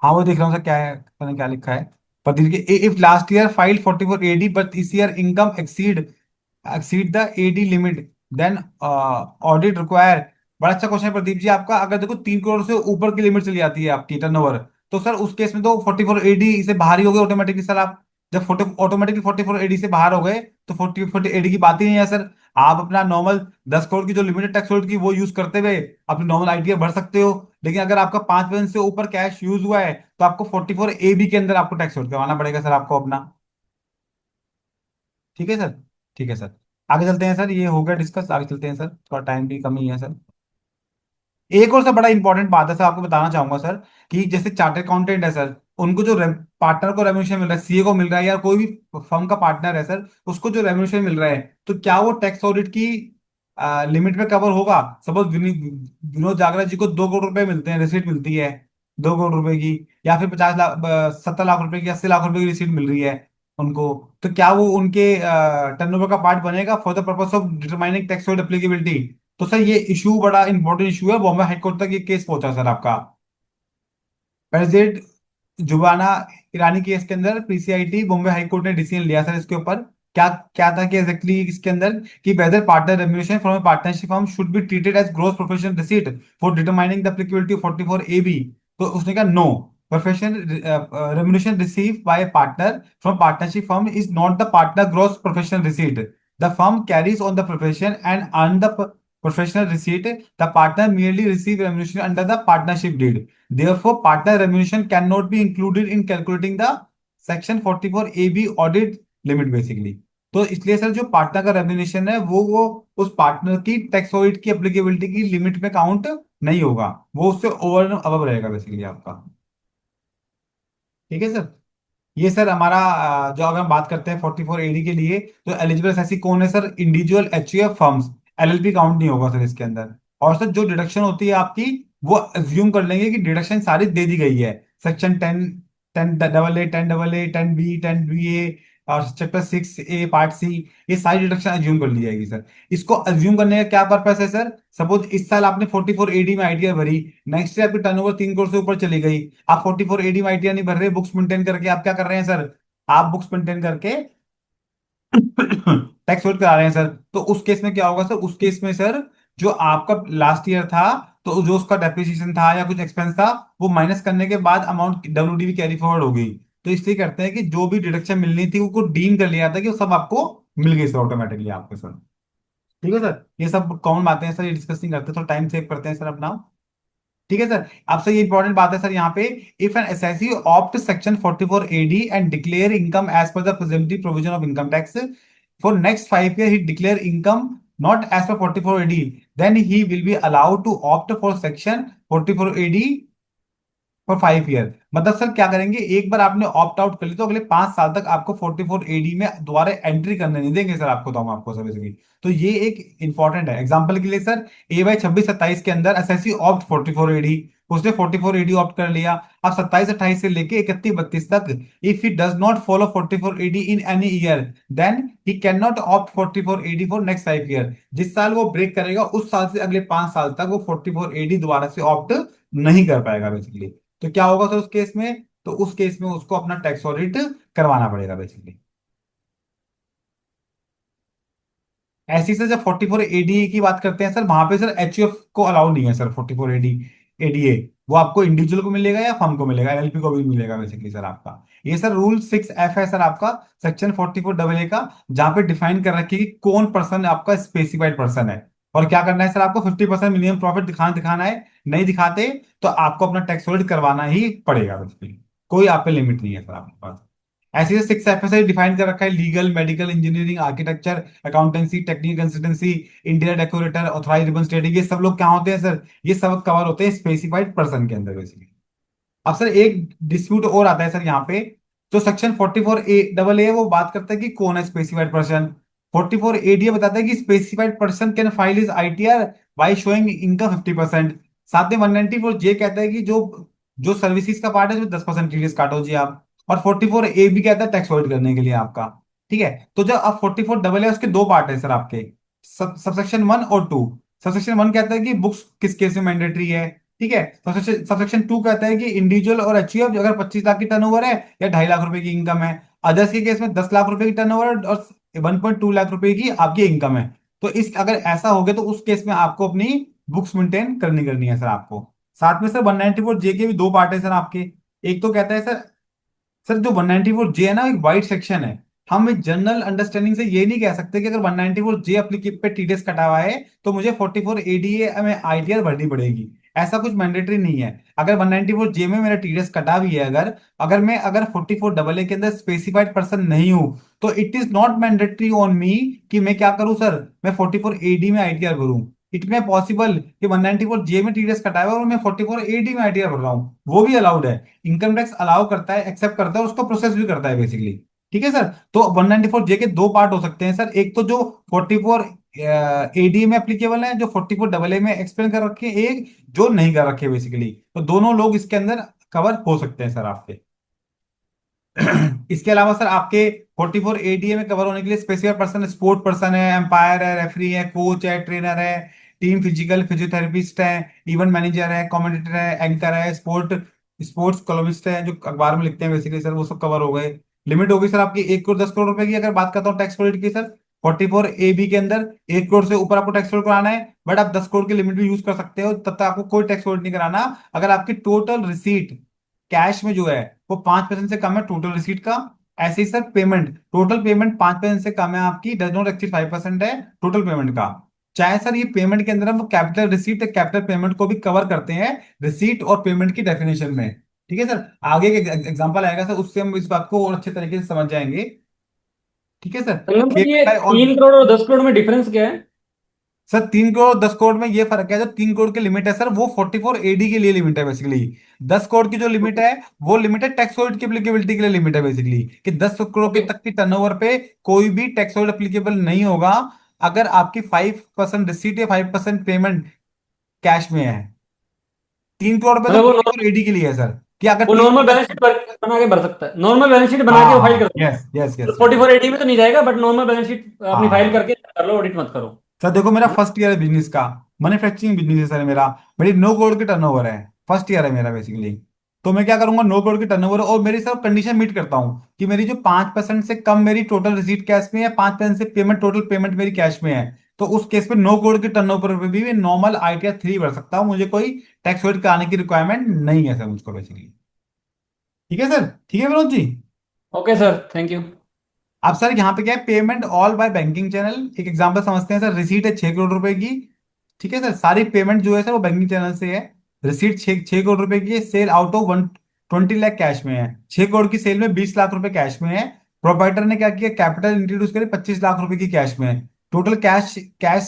हाँ वो देख रहा हूँ सर, क्या है पता नहीं क्या लिखा है। पर if last year file 44 AD but this year income exceed the AD limit, then audit require. बड़ा अच्छा क्वेश्चन है प्रदीप जी आपका। अगर देखो 3 करोड़ से ऊपर की लिमिट चली जाती है आपकी टर्नओवर, तो सर उस केस में तो 44 AD से बाहर ही हो गए ऑटोमेटिकली सर आप। जब ऑटोमेटिकली 44 AD से बाहर हो गए, तो 40 AD की बात ही नहीं है सर। आप अपना नॉर्मल 10 करोड़ की जो लिमिटेड टैक्स होल्ड की वो यूज करते हुए अपनी नॉर्मल ITR भर सकते हो। लेकिन अगर आपका 5% से ऊपर कैश यूज हुआ है तो आपको 44 AB के अंदर आपको टैक्स करवाना पड़ेगा सर आपको अपना। ठीक है सर। ठीक है सर। आगे चलते हैं सर, ये हो गया डिस्कस, आगे चलते हैं सर, थोड़ा टाइम की कमी है सर। एक और सर बड़ा इंपॉर्टेंट बात है सर, आपको बताना चाहूंगा सर, कि जैसे चार्टर्ड अकाउंटेंट है सर, उनको जो पार्टनर को रेम्यूनरेशन मिल रहा है, सीए को मिल रहा है, या कोई भी फर्म का पार्टनर है सर, उसको जो रेम्यूनरेशन मिल रहा है, तो क्या वो टैक्स ऑडिट की लिमिट में कवर होगा? सपोज विनोद जागरा जी को 2 करोड़ रुपए मिलते हैं, रिसीट मिलती है 2 करोड़ रुपए की, या फिर 50 लाख 70 लाख रुपए की, 80 लाख रुपए की रिसीट मिल रही है उनको, तो क्या वो उनके टर्नओवर का पार्ट बनेगा for the purpose of determining tax audit applicability? तो सर ये इशू बड़ा इंपॉर्टेंट इशू है, बॉम्बे हाईकोर्ट तक ये केस पहुंचा सर आपका। प्रेसिडेंट जुबाना ईरानी केस के अंदर पीसीआईटी बॉम्बे हाईकोर्ट ने डिसीजन लिया सर इसके ऊपर। क्या क्या था कि एग्जैक्टली इसके अंदर, कि whether partner remuneration from partnership firm should be treated as gross professional receipt for determining the applicability of 44 AB। तो उसने कहा no, professional remuneration receive by partner from partnership firm is not the partner gross professional receipt. The firm carries on the profession and earn the professional receipt. The partner merely receive remuneration under the partnership deed. Therefore, partner remuneration cannot be included in calculating the section 44 AB audit limit basically. तो इसलिए sir जो partner का remuneration है वो उस partner की tax audit की applicability की लिमिट में काउंट नहीं होगा, वो उससे ओवर अबव रहेगा बेसिकली आपका। ठीक है सर। ये सर हमारा जो अगर हम बात करते हैं 44 AD के लिए, तो एलिजिबल ऐसी कौन है sir? Individual HUF firms, LLP count नहीं होगा सर इसके अंदर। और सर जो डिडक्शन होती है आपकी, वो अज्यूम कर लेंगे कि डिडक्शन सारी दे दी गई है, section 10, 10AA, 10AA, 10B, 10BA और चैप्टर 6A पार्ट सी, ये सारी डिडक्शन अज्यूम कर ली जाएगी सर। इसको अज्यूम करने का क्या पर्पस है सर? सपोज इस साल आपने 44 AD में आईटीआर भरी, नेक्स्ट ईयर आपकी टर्नओवर 3 करोड़ से ऊपर चली गई, आप 44 AD में आईटीआर नहीं भर रहे, बुक्स मेंटेन करके आप क्या कर रहे हैं सर? आप बुक्स मेंटेन करके टैक्स वोट करा रहे हैं सर। तो उस केस में क्या होगा सर? उस केस में सर जो आपका लास्ट ईयर था, तो जो उसका डेप्रिसिएशन था या कुछ एक्सपेंस था, वो माइनस करने के बाद अमाउंट डब्ल्यूडीवी कैरी फॉरवर्ड हो गई। तो इसलिए करते हैं कि जो भी डिडक्शन मिलनी थी वो डीम कर लिया था, कि वो सब आपको मिल गई सर ऑटोमेटिकली आपको सर। ठीक है सर, ये सब कॉमन बातें हैं सर, ये डिस्कसिंग करते हैं, थोड़ा टाइम सेव करते हैं सर अपना। ठीक है सर। आपसे ये इंपॉर्टेंट बात है सर यहाँ पे, if an SSC opt section 44 AD and declare income as per the presumptive provision of income tax for next 5 years, he declare income not as per 44 AD, then he will be allowed to opt for section 44 AD for 5 year। मतलब sir क्या करेंगे, एक बार आपने opt out कर ली तो अगले 5 साल तक आपको 44 AD में दोबारा एंट्री करने नहीं देंगे सर आपको, तो हम आपको सर बेसिकली। तो ये एक इंपॉर्टेंट है एग्जांपल के लिए सर, AY 26-27 के अंदर एसएससी ऑप्ट 44 AD, उसने 44 AD ऑप्ट कर लिया। अब 27-28 से लेके 31-32 तक, if he does not follow 44 AD in any year, then he can not opt 44 AD for next 5 year। जिस साल वो ब्रेक करेगा उस साल से अगले 5 साल तक वो 44 AD दोबारा से ऑप्ट नहीं कर पाएगा बेसिकली। तो क्या होगा सर उस केस में? तो उस केस में उसको अपना टैक्स ऑडिट करवाना पड़ेगा बेसिकली। ऐसी सर जब 44 AD की बात करते हैं सर, वहां पे सर एचयूएफ को अलाउ नहीं है सर। 44 एडीए वो आपको इंडिविजुअल को मिलेगा या फर्म को मिलेगा, एलएलपी को भी मिलेगा बेसिकली सर आपका। ये सर रूल 6F है सर आपका, सेक्शन 44AA का, जहां पे डिफाइन कर रखी है कि कौन पर्सन आपका स्पेसिफाइड पर्सन है, और क्या करना है सर आपको 50% मिनिमम प्रॉफिट दिखाना दिखाना है। नहीं दिखाते तो आपको अपना टैक्स ऑडिट करवाना ही पड़ेगा बेसिकली। कोई आप पे लिमिट नहीं है सर आपके पास। ऐसे 6FSI डिफाइन कर रखा है, legal, medical, engineering, architecture, accountancy, technical consultancy, interior decorator, authorised representative, ये सब लोग क्या होते हैं सर? ये सब कवर होते हैं स्पेसिफाइड पर्सन के अंदर बेसिकली। अब सर एक डिस्प्यूट और आता है सर यहाँ पे, जो सेक्शन 44A वो बात करता है कि कौन है स्पेसिफाइड पर्सन। 44AD बताता है कि specified person can file is ITR by showing income 50%। साथ में 194J कहता है कि जो जो सर्विसेज का पार्ट है, जो 10% टीडीएस काटो जी आप। और 44A भी कहता है टैक्स अवॉइड करने के लिए आपका। ठीक है, तो जब अब 44 है उसके दो पार्ट है सर आपके, सबसेक्शन 1 और 2। सबसेक्शन 1 कहता है कि बुक्स किस केस में मैंडेटरी है। ठीक है, सबसेक्शन 2 कहता है कि इंडिविजुअल और एचयूएफ अगर 25 लाख की टर्नओवर है या 2.5 लाख रुपए की इनकम है, अदर्स के केस में 10 लाख रुपए की टर्नओवर और 1.2 लाख रुपए की आपकी इनकम है। तो इस अगर ऐसा हो गया तो उस केस में आपको अपनी बुक्स मेंटेन करनी करनी है सर आपको। साथ में सर 194J के भी दो पार्ट है सर आपके। एक तो कहता है सर, सर जो 194J है ना, एक वाइड सेक्शन है। हम एक जनरल अंडरस्टैंडिंग से ये नहीं कह सकते कि अगर 194J एप्लीकेट पे टीडीएस कटा हुआ है तो मुझे 44 ADA में आईटीआर भरनी पड़ेगी। ऐसा कुछ मैंडेटरी नहीं है। अगर 194 जे में मेरा टीडीएस कटा भी है, अगर अगर 44 AA के अंदर स्पेसिफाइड पर्सन नहीं हूं, तो it is not mandatory on me कि मैं क्या करूं सर, मैं 44 AD में आईटीआर भरूं। इट में पॉसिबल कि 194 जे में टीडीएस कटा हुआ है और मैं 44 AD में आईटीआर भर रहा हूँ, वो भी अलाउड है। इनकम टैक्स अलाउ करता है, एक्सेप्ट करता है, उसको प्रोसेस भी करता है बेसिकली। ठीक है सर। तो 194 जे के दो पार्ट हो सकते हैं सर, एक तो जो 44 AD में एप्लीकेबल है, जो 44 AA में एक्सप्लेन कर रखे हैं, एक जो नहीं कर रखे बेसिकली। तो दोनों लोग इसके अंदर कवर हो सकते हैं सर आपके। इसके अलावा सर आपके 44 ADA में कवर होने के लिए स्पेसिफिक पर्सन, स्पोर्ट पर्सन है, एम्पायर है, रेफरी है, कोच है, ट्रेनर है, टीम फिजिकल फिजियोथेरेपिस्ट है, इवेंट मैनेजर है, कमेंटेटर है, एंकर है, स्पोर्ट्स कॉलमिस्ट है, जो अखबार में लिखते हैं बेसिकली सर, वो सब कवर हो गए। लिमिट होगी सर आपकी 1 करोड़ 10 करोड़ रुपए की। अगर बात करता हूँ टैक्स क्रेडिट की सर, 44 AB के अंदर 1 करोड़ से ऊपर आपको टैक्स क्रेडिट कराना है, बट आप 10 करोड़ की लिमिट भी यूज कर सकते हो, तब तक आपको कोई टैक्स क्रेडिट नहीं कराना। अगर आपकी टोटल रिसीट कैश में जो है वो 5% से कम है टोटल रिसीट का। ऐसे ही सर पेमेंट, टोटल पेमेंट 5% से कम है आपकी, डज नॉट एक्सीड 5% है टोटल पेमेंट का। चाहे सर ये पेमेंट के अंदर हम कैपिटल रिसीट या कैपिटल पेमेंट को भी कवर करते हैं रिसीट और पेमेंट की डेफिनेशन में। ठीक है सर। आगे एक एग्जांपल आएगा सर, उससे हम इस बात को और अच्छे तरीके से समझ जाएंगे। ठीक है सर। संगम सर, ये पेमेंट और 3 करोड़ और 10 करोड़ में डिफरेंस क्या है? सर 3 करोड़ 10 करोड़ में ये फर्क है, जो 3 करोड़ की लिमिट है सर वो 44 AD के लिए लिमिट है बेसिकली। 10 करोड़ की जो लिमिट है वो लिमिट है टैक्स होल्ड की एप्लीकेबिलिटी के लिए लिमिट है बेसिकली, कि 10 करोड़ के ओके। तक की टर्नओवर पे कोई भी टैक्स होल्ड एप्लीकेबल नहीं होगा अगर आपकी 5% रिसीट या 5% पेमेंट कैश में है। 3 करोड़ पे तो मतलब 44 AD के लिए है सर, कि अगर वो तीन नॉर्मल करोड़ बैलेंस शीट बना के भर सकता है, नॉर्मल बैलेंस शीट बना के वो फाइल कर हाँ सकता यस यस है। Yes yes. 44 एटी में तो नहीं जाएगा, बट नॉर्मल बैलेंस शीट अपनी फाइल हाँ करके कर लो, ऑडिट मत करो। सर देखो, मेरा है ना? फर्स्ट ईयर है बिजनेस का, मैन्युफैक्चरिंग बिजनेस है सर मेरा। मेरी 9 करोड़ की टर्नओवर है, फर्स्ट ईयर है मेरा बेसिकली। तो मैं क्या करूंगा, 9 करोड़ की टर्नओवर और मेरी सब कंडीशन मीट करता हूँ कि मेरी जो 5% से कम मेरी टोटल रिसीट कैश में है, 5% से पेमेंट टोटल पेमेंट मेरी कैश में है, तो उस केस में 9 करोड़ की टर्नओवर पे भी मैं नॉर्मल ITR 3 भर सकता हूँ। मुझे कोई टैक्स वेट कराने की रिक्वायरमेंट नहीं है सर मुझको बेसिकली। ठीक है सर। ठीक है Vinod ji. Okay sir, thank you. अब सर यहाँ पे क्या है, payment all by banking channel. एक एग्जांपल समझते हैं सर, रिसीट है 6 करोड़ रुपए की। ठीक है सर, सारी पेमेंट जो है सर वो बैंकिंग चैनल से है। रिसीट 6 करोड़ रुपए की है, sell out of 120 lakh cash में है। 6 करोड़ की सेल में 20 लाख रुपए कैश में है। प्रोपाइटर ने क्या किया, कैपिटल इंट्रोड्यूस करे 25 लाख रुपए की कैश में। टोटल कैश कैश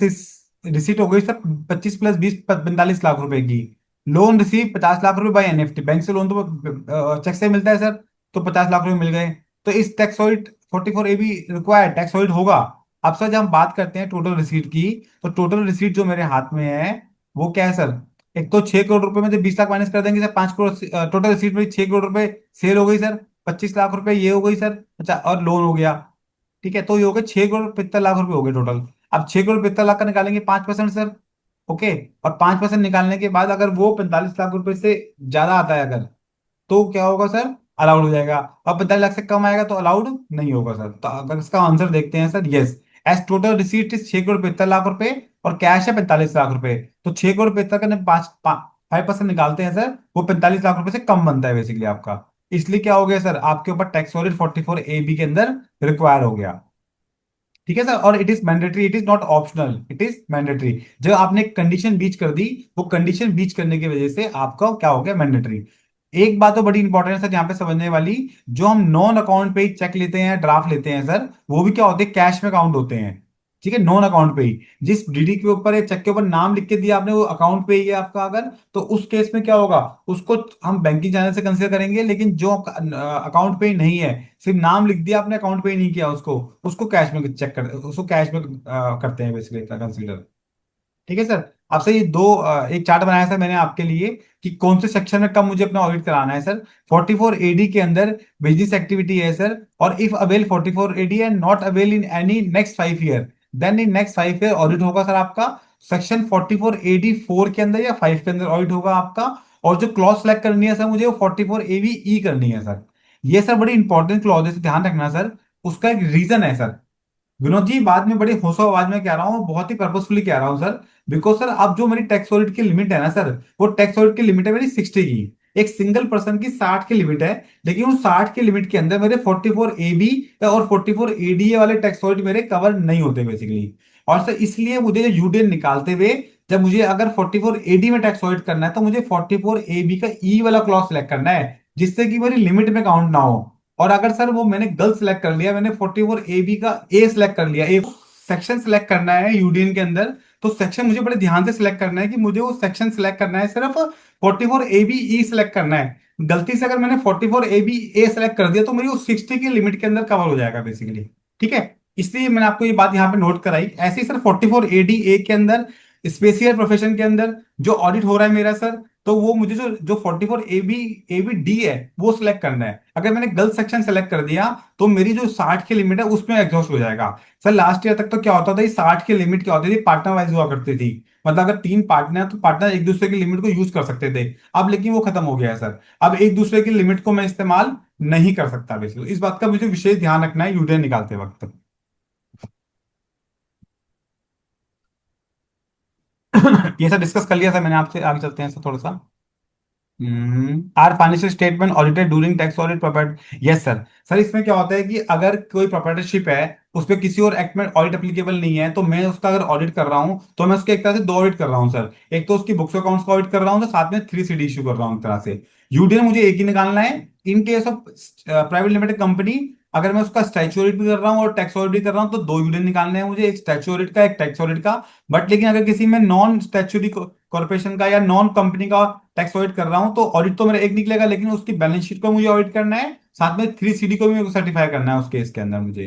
रिसीट हो गई सर 25 + 20 45 लाख रुपए की। लोन रिसीव 50 लाख रुपए बाय NEFT, बैंक से लोन तो चेक से मिलता है सर, तो 50 लाख रुपए मिल गए। तो इस tax 44 AB required tax audit होगा। अब सर जब हम बात करते हैं टोटल रिसीट की, तो टोटल रिसीट जो मेरे हाथ में है वो क्या है सर, एक तो 6 करोड़ रुपए में से 20 लाख माइनस कर देंगे सर, 5 करोड़ टोटल रिसीट में 6 करोड़ रुपए सेल हो गई सर, 25 लाख रुपए ये हो गई सर, अच्छा और लोन हो गया। ठीक है, तो ये हो गए 6 करोड़ 75 लाख रुपए हो गए टोटल। अब 6 करोड़ 75 लाख का निकालेंगे 5% सर। ओके। और 5% निकालने के बाद अगर वो 45 लाख रुपए से ज्यादा आता है अगर, तो क्या होगा सर, अलाउड हो जाएगा। और 45 लाख से कम आएगा तो अलाउड नहीं होगा सर। तो अगर इसका आंसर देखते हैं sir, yes, as total receipt is 6 crore 75 lakh रुपए और कैश है 45 लाख रुपए। तो 6 करोड़ 75 का 5% निकालते हैं सर, वो 45 लाख रुपए से कम बनता है बेसिकली आपका। इसलिए क्या हो गया सर, आपके ऊपर टैक्स ऑडिट 44 AB के अंदर रिक्वायर हो गया। ठीक है सर। और it is mandatory, it is not optional, it is mandatory. जब आपने कंडीशन बीच कर दी, वो कंडीशन बीच करने की वजह से आपका क्या हो गया, मैंडेटरी। एक बात तो बड़ी इंपॉर्टेंट है सर यहाँ पे समझने वाली, जो हम नॉन अकाउंट पे ही चेक लेते हैं, ड्राफ्ट लेते हैं सर, वो भी क्या होते हैं, कैश में काउंट होते हैं। ठीक है, नॉन अकाउंट पे ही। जिस डीडी के ऊपर या चेक के ऊपर नाम लिख के दिया आपने, वो अकाउंट पे ही है आपका अगर, तो उस केस में क्या होगा, उसको हम बैंकिंग चैनल से कंसिडर करेंगे। लेकिन जो अकाउंट पे ही नहीं है, सिर्फ नाम लिख दिया आपने, अकाउंट पे ही नहीं किया उसको, उसको कैश में चेक कर, उसको कैश में करते हैं बेसिकली कंसिडर। ठीक है सर। आपसे ये एक चार्ट बनाया सर मैंने आपके लिए कि कौन से सेक्शन में कब मुझे अपना ऑडिट कराना है सर। 44 AD के अंदर बिजनेस एक्टिविटी है सर, और if avail 44 AD and not avail in any next 5 year, then in next 5 year audit होगा सर आपका। सेक्शन 44 AD 4 के अंदर या 5 के अंदर ऑडिट होगा आपका। और जो क्लॉज सेलेक्ट करनी है सर मुझे, वो 44 AVE करनी है सर। ये सर बड़ी इंपॉर्टेंट क्लॉज है, ध्यान रखना सर। उसका एक रीजन है सर, विनोद जी, बाद में बड़ी होशो आवाज में कह रहा हूँ, बहुत ही पर्पसफुली कह रहा हूँ सर। बिकॉज सर अब जो मेरी टैक्स ऑडिट की लिमिट है ना सर, वो टैक्स ऑडिट की लिमिट है मेरी 60 की। एक सिंगल पर्सन की 60 की लिमिट है, लेकिन उस 60 की लिमिट के अंदर मेरे 44 AB और 44 ADA वाले टैक्स ऑडिट मेरे कवर नहीं होते बेसिकली। और सर इसलिए मुझे यूडीएन निकालते हुए जब मुझे अगर 44 AD में टैक्स ऑडिट करना है तो मुझे 44 AB का ई वाला क्लॉज सेलेक्ट करना है, जिससे कि मेरी लिमिट में काउंट ना हो। और अगर सर वो मैंने गलत सेलेक्ट कर लिया, मैंने 44 AB का ए सेलेक्ट कर लिया, ए सेक्शन सेलेक्ट करना है यूडीएन के अंदर, तो सेक्शन मुझे बड़े ध्यान से सिलेक्ट करना है कि मुझे वो सेक्शन सिलेक्ट करना है, सिर्फ 44 AB ई सेलेक्ट करना है। गलती से अगर मैंने 44 AB ए सेलेक्ट कर दिया तो मेरी वो 60 की लिमिट के अंदर कवर हो जाएगा बेसिकली। ठीक है, इसलिए मैंने आपको ये बात यहाँ पे नोट कराई। ऐसे ही सर 44 AD ए के अंदर स्पेसियल प्रोफेशन के अंदर जो ऑडिट हो रहा है मेरा सर, तो वो मुझे जो जो 44 AB डी है वो सिलेक्ट करना है। अगर मैंने गलत सेक्शन सेलेक्ट कर दिया तो मेरी जो 60 की लिमिट है उसमें एग्जॉस्ट हो जाएगा। सर लास्ट ईयर तक तो क्या होता था, ये 60 की लिमिट क्या होती थी, पार्टनर वाइज हुआ करती थी। मतलब अगर 3 पार्टनर हैं तो पार्टनर एक दूसरे की लिमिट को यूज कर सकते थे। अब लेकिन वो खत्म हो गया है सर। अब एक दूसरे की लिमिट को मैं इस्तेमाल नहीं कर सकता बेसिकली। इस बात का मुझे विशेष ध्यान रखना है यूटीआर निकालते वक्त। ये सब डिस्कस कर लिया सर मैंने आपसे, आगे चलते हैं सर थोड़ा सा। Are financial statement audited during tax audit property, yes sir. Sir इसमें क्या होता है कि अगर कोई प्रोप्राइटरशिप है, उस पर किसी और एक्ट में ऑडिट एप्लीकेबल नहीं है, तो मैं उसका अगर ऑडिट कर रहा हूं तो मैं उसके एक तरह से दो ऑडिट कर रहा हूं सर। एक तो उसकी बुक्स अकाउंट्स का ऑडिट कर रहा हूं, तो साथ में 3CD इशू कर रहा हूं एक तरह से। यूडीएन मुझे एक ही निकालना है। इन case of private limited company, अगर मैं उसका स्टैच्यू ऑडिट भी कर रहा हूँ और टैक्स ऑडिट भी कर रहा हूँ, तो दो यूडीएन निकालने हैं मुझे, एक स्टैच्यू ऑडिट का, एक टैक्स ऑडिट का। बट लेकिन अगर किसी में नॉन स्टैच्यूरी कॉर्पोरेशन का या नॉन कंपनी का टैक्स ऑडिट कर रहा हूं, तो ऑडिट तो मेरा एक निकलेगा, लेकिन उसकी बैलेंस शीट को मुझे ऑडिट करना है, साथ में 3CD को भी सर्टिफाई करना है उस केस के अंदर मुझे।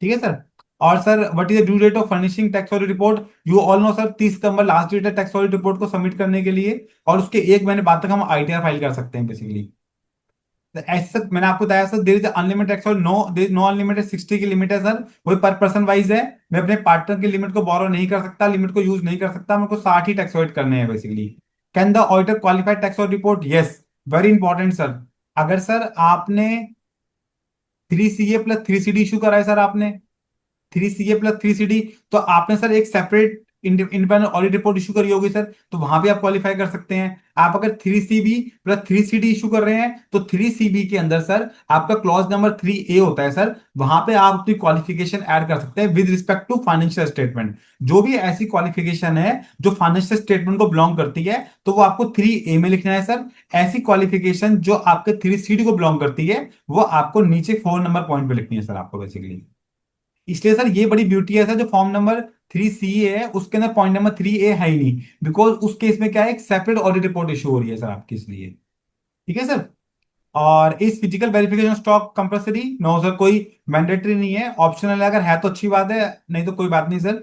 ठीक है सर। और sir what is the due date of furnishing tax audit report? You all know sir, 30 सितंबर लास्ट डेट है टैक्स ऑडिट रिपोर्ट को सबमिट करने के लिए। और उसके एक महीने बाद तक हम आईटीआर फाइल कर सकते हैं बेसिकली। ऐसा मैंने आपको बताया sir, there is unlimited tax और no, there is no unlimited, 60 की लिमिट है सर, वही पर पर्सन वाइज है। मैं अपने पार्टनर की लिमिट को बोरो नहीं कर सकता, लिमिट को यूज नहीं कर सकता, मेरे को 60 ही टैक्स ऑडिट करने हैं basically. Can the auditor qualified tax audit report? Yes, very important sir. अगर सर आपने 3CA+3CD इशू करा है सर, आपने 3CA+3CD, तो आपने सर एक separate independent audit report issue करी होगी सर, तो वहां भी आप क्वालिफाई कर सकते हैं। आप अगर 3CB+3CD इशू कर रहे हैं तो 3CB के अंदर सर आपका क्लॉज नंबर 3A होता है सर, वहां पे आप अपनी क्वालिफिकेशन ऐड कर सकते हैं with respect to financial statement. जो भी ऐसी क्वालिफिकेशन है जो फाइनेंशियल स्टेटमेंट को बिलोंग करती है, तो वो आपको 3A में लिखना है सर। ऐसी क्वालिफिकेशन जो आपके 3CD को बिलोंग करती है, वो आपको नीचे 4 नंबर पॉइंट पे लिखनी है सर आपको बेसिकली। इसलिए सर ये बड़ी ब्यूटी है सर, जो फॉर्म नंबर 3CA है उसके अंदर पॉइंट नंबर 3A है ही नहीं, बिकॉज उस केस में क्या है, एक सेपरेट ऑडिट रिपोर्ट इशू हो रही है सर आपकी, इसलिए। ठीक है सर। और इस physical verification stock compulsory? No sir, कोई मैंडेटरी नहीं है, ऑप्शनल है। अगर है तो अच्छी बात है, नहीं तो कोई बात नहीं सर।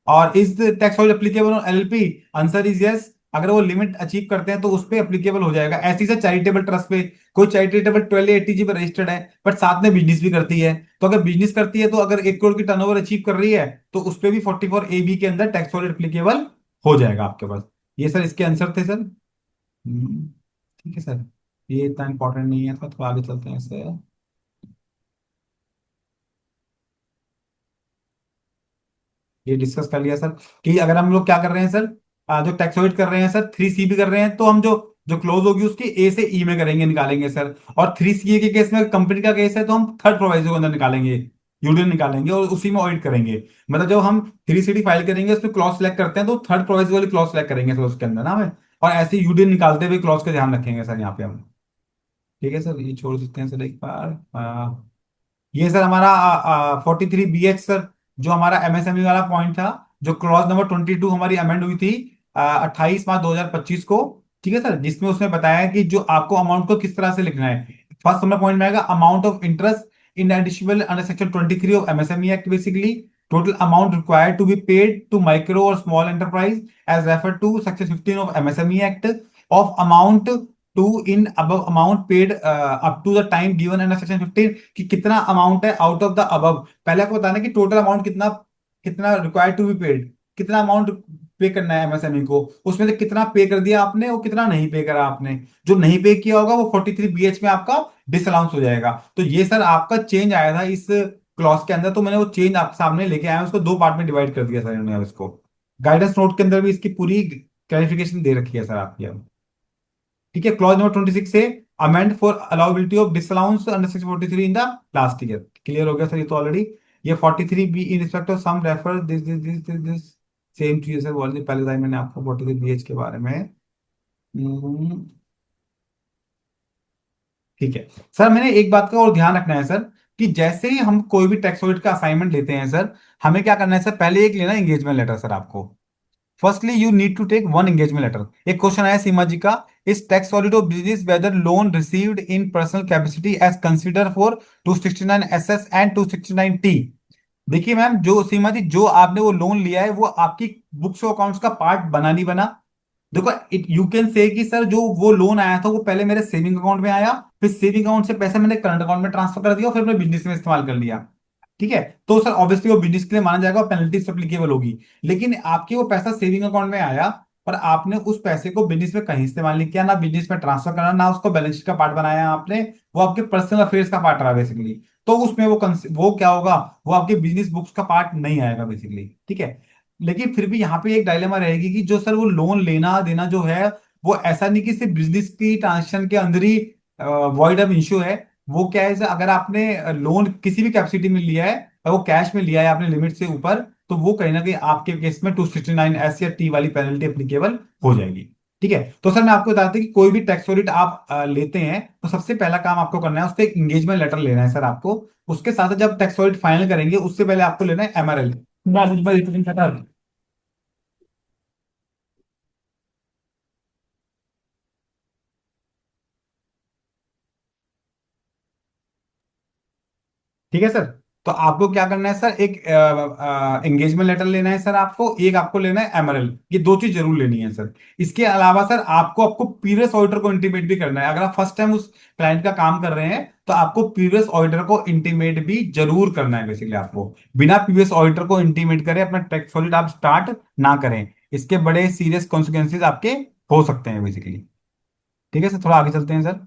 और is tax audit applicable on LLP? Answer is yes. अगर वो लिमिट अचीव करते हैं तो उस पर एप्लीकेबल हो जाएगा। ऐसी से चैरिटेबल ट्रस्ट पे, कोई चैरिटेबल 1280G पे रजिस्टर्ड है बट साथ में बिजनेस भी करती है, तो अगर बिजनेस करती है तो अगर 1 करोड़ की टर्नओवर अचीव कर रही है, तो उस पर भी 44 AB के अंदर टैक्स ऑडिट एप्लीकेबल हो जाएगा आपके पास। ये सर इसके आंसर थे सर। ठीक है सर, ये इतना इंपॉर्टेंट नहीं है तो आगे चलते हैं इससे। ये डिस्कस कर लिया सर कि अगर हम लोग क्या कर रहे हैं सर, जो टैक्स ऑडिट कर रहे हैं सर, 3CB कर रहे हैं, तो हम जो जो क्लोज होगी उसकी ए से ई में करेंगे, निकालेंगे सर। और 3CA के केस में कंपनी का केस है तो हम थर्ड प्रोवाइजर के अंदर निकालेंगे, यूडीएन निकालेंगे और उसी में ऑडिट करेंगे। मतलब जब हम 3CD फाइल करेंगे उस पर क्लॉज सेलेक्ट करते हैं तो थर्ड प्रोवाइजर वाली क्लॉज सेलेक्ट करेंगे सर उसके अंदर ना हमें। और ऐसे यूडीएन निकालते हुए क्लॉज का ध्यान रखेंगे सर यहाँ पे हम। ठीक है सर, ये छोड़ सकते हैं सर एक बार। ये सर हमारा 43BH सर, जो हमारा एमएसएमई वाला पॉइंट था, जो क्लॉज नंबर 22 हमारी अमेंड हुई थी 28 मार्च 2025 को। ठीक है सर, जिसमें उसने बताया कि जो आपको अमाउंट को किस तरह से लिखना है। फर्स्ट नंबर पॉइंट में आएगा amount of interest inadmissible under section 23 of MSME act basically. Total amount required to be paid to micro और small enterprise as refer to section 15 of MSME act, of amount to in above amount paid up to the time given under section 15, कि कितना amount है out of the above. पहले आपको बताना कि total amount कितना, कितना रिक्वायर्ड टू बी पेड, कितना अमाउंट पे करना है एमएसएमई को, उसमें से कितना पे कर दिया आपने और कितना नहीं पे करा आपने। जो नहीं पे किया होगा वो 43BH में आपका डिसअलाउंस हो जाएगा। तो ये सर आपका चेंज आया था इस क्लॉज के अंदर, तो मैंने वो चेंज आपके सामने लेके आया हूं, उसको दो पार्ट में डिवाइड कर दिया सर इन्होंने। अब इसको गाइडेंस नोट के अंदर भी इसकी पूरी क्लैरिफिकेशन दे रखी है सर आपकी अब। ठीक है, क्लॉज नंबर 26 से amend for allowability of disallowance under section 43 in the last year. Clear हो गया सर ये तो ऑलरेडी। ये 43B in respect of sum refer this this this this this same चीज सर बोल दी पहले बताई मैंने आपको 43 BH के बारे में। हम्म, ठीक है सर, मैंने एक बात का और ध्यान रखना है सर, कि जैसे ही हम कोई भी टैक्स ऑडिट का असाइनमेंट लेते हैं सर, हमें क्या करना है सर, पहले एक लेना एंगेजमेंट लेटर सर आपको। Firstly you need to take one engagement letter. एक क्वेश्चन आया सीमा जी का, इस tax audit of business whether loan received in personal capacity as consider for 269 SS and 269 T। देखिए मैम, जो सीमा जी जो आपने वो लोन लिया है वो आपकी बुक्स ऑफ अकाउंट्स का पार्ट बना नहीं बना। देखो, इट यू कैन से कि सर जो वो लोन आया था वो पहले मेरे सेविंग अकाउंट में आया, फिर सेविंग अकाउंट से पैसे मैंने करंट अकाउंट में ट्रांसफर कर दिया और फिर मैं बिजनेस में इस्तेमाल कर लिया। ठीक है, तो सर ऑब्वियसली वो बिजनेस के लिए माना जाएगा और पेनल्टीज एप्लीकेबल होगी। लेकिन आपके वो पैसा सेविंग अकाउंट में आया, पर आपने उस पैसे को बिजनेस में कहीं इस्तेमाल नहीं किया, ना बिजनेस में ट्रांसफर करना, ना उसको बैलेंस शीट का पार्ट बनाया आपने। वो आपके पर्सनल अफेयर्स का पार्ट रहा बेसिकली। तो उसमें वो क्या होगा, वो आपके बिजनेस बुक्स का पार्ट नहीं आएगा बेसिकली। ठीक है, लेकिन फिर भी यहाँ पे एक डायलेमा रहेगी कि जो सर वो लोन लेना देना जो है, वो ऐसा नहीं कि सिर्फ बिजनेस की ट्रांजेक्शन के अंदर ही वॉइड ऑफ इश्यू है। वो क्या है सर, अगर आपने लोन किसी भी कैपेसिटी में लिया है और वो कैश में लिया है आपने लिमिट से ऊपर, तो वो कहीं ना कहीं आपके केस में 269 S या T वाली पेनल्टी एप्लीकेबल हो जाएगी। ठीक है, तो सर मैं आपको बताता हूं कि कोई भी टैक्स ऑडिट आप लेते हैं तो सबसे पहला काम आपको करना है, उसका एक इंगेजमेंट लेटर लेना है सर आपको। उसके साथ जब टैक्स ऑडिट फाइनल करेंगे उससे पहले आपको लेना है MRL। ठीक है सर, तो आपको क्या करना है सर, एक एंगेजमेंट लेटर लेना है सर आपको, एक आपको लेना है MRL। ये दो चीज जरूर लेनी है सर। इसके अलावा सर आपको आपको प्रीवियस ऑडिटर को इंटीमेट भी करना है। अगर आप फर्स्ट टाइम उस क्लाइंट का काम कर रहे हैं तो आपको प्रीवियस ऑडिटर को इंटीमेट भी जरूर करना है बेसिकली। आपको बिना प्रीवियस ऑडिटर को इंटीमेट करे अपना टैक्स ऑडिट आप स्टार्ट ना करें, इसके बड़े सीरियस कॉन्सिक्वेंसेज आपके हो सकते हैं बेसिकली। ठीक है सर, थोड़ा आगे चलते हैं सर।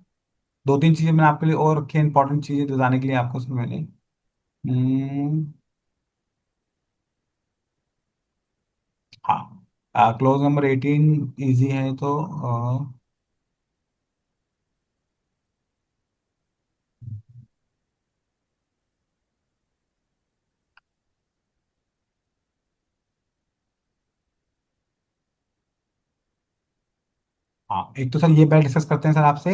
दो तीन चीजें मैंने आपके लिए और रखी है, इंपॉर्टेंट चीजें बताने के लिए आपको सर मैंने। हम्म, हाँ, क्लोज नंबर 18 इजी है तो हाँ, एक तो सर ये पहले डिस्कस करते हैं सर आपसे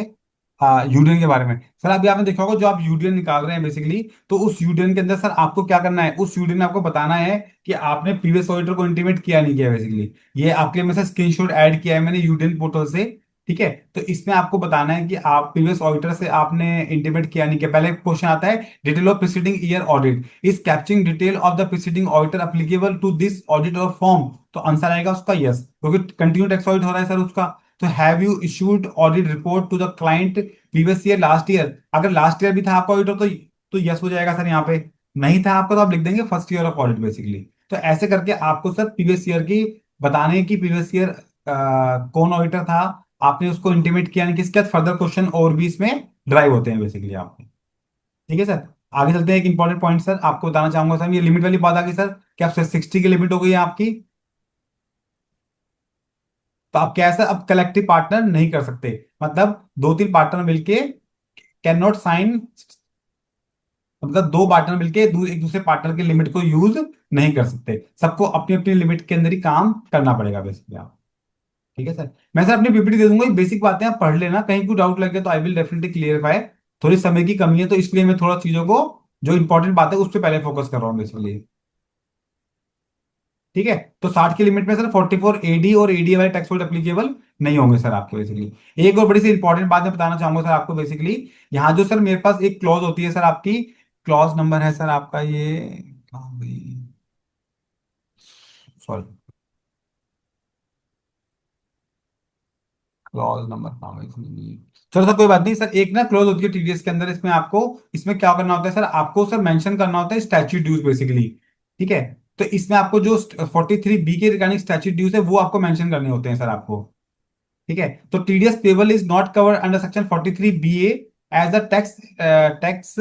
यूडियन के बारे में। सर अभी आपने देखा होगा जो आप यूडियन निकाल रहे हैं बेसिकली, तो उस यूडियन के अंदर सर आपको क्या करना है, उस यूडियन में आपको बताना है कि आपने प्रीवियस ऑडिटर को इंटीमेट किया नहीं किया बेसिकली। ये आपके लिए मैं सर स्क्रीनशॉट ऐड किया है मैंने यूडियन पोर्टल से। ठीक है, तो इसमें आपको बताना है कि आप प्रीवियस ऑडिटर से आपने इंटीमेट किया नहीं किया। पहले क्वेश्चन आता है, detail of preceding year audit is capturing detail of the preceding auditor applicable to this audit और फॉर्म। तो आंसर आएगा उसका यस, क्योंकि कंटिन्यू टैक्स ऑडिट हो रहा है सर उसका। तो have you issued audit report to the client previous year last year. अगर लास्ट ईयर भी था आपका ऑडिटर तो यस हो जाएगा सर यहाँ पे। नहीं था आपका तो आप लिख देंगे first year of audit basically. तो ऐसे करके आपको सर प्रीवियस ईयर की बताने की प्रीवियस ईयर कौन ऑडिटर था, आपने उसको इंटीमेट किया नहीं, किसके फर्दर क्वेश्चन और भी इसमें ड्राइव होते हैं बेसिकली आपके। ठीक है सर, आगे चलते हैं। एक इंपॉर्टेंट पॉइंट सर आपको बताना चाहूंगा सर, ये लिमिट वाली बात आ गई सर कि आप 60 की लिमिट हो गई है आपकी। तो आप क्या है सर, अब कलेक्टिव पार्टनर नहीं कर सकते। मतलब दो तीन पार्टनर मिलके कैन नॉट साइन, मतलब दो पार्टनर मिलके एक दूसरे पार्टनर के लिमिट को यूज नहीं कर सकते। सबको अपनी अपनी लिमिट के अंदर ही काम करना पड़ेगा बेसिकली आप। ठीक है सर, मैं सर अपनी पीपीटी दे दूंगा, ये बेसिक बातें आप पढ़ लेना, कहीं कोई डाउट लगे तो आई विल डेफिनेटली क्लियरफाई। थोड़ी समय की कमी है तो इसलिए मैं थोड़ा चीजों को जो इंपॉर्टेंट बात है उस पर पहले फोकस कर रहा हूँ बेसिकली। ठीक है, तो 60 की लिमिट में सर 44 AD और AD वाले टैक्स एप्लीकेबल नहीं होंगे सर आपके बेसिकली। एक और बड़ी सी इंपॉर्टेंट बात मैं बताना चाहूंगा सर आपको बेसिकली, यहाँ जो सर मेरे पास एक क्लॉज होती है सर आपकी, क्लॉज नंबर है सर आपका ये, सॉरी, क्लॉज नंबर कहाँ है इसमें? चलो सर कोई बात नहीं सर, एक ना क्लॉज होती है TDS के अंदर, इसमें आपको, इसमें क्या करना होता है सर, आपको सर मेंशन करना होता है स्टैच्यूट ड्यूज बेसिकली। ठीक है, तो इसमें आपको जो 43B के रिगार्डिंग स्टैच्यूट ड्यूज है वो आपको मेंशन करने होते हैं सर आपको। ठीक है, तो TDS payable is not covered under section 43BA as a tax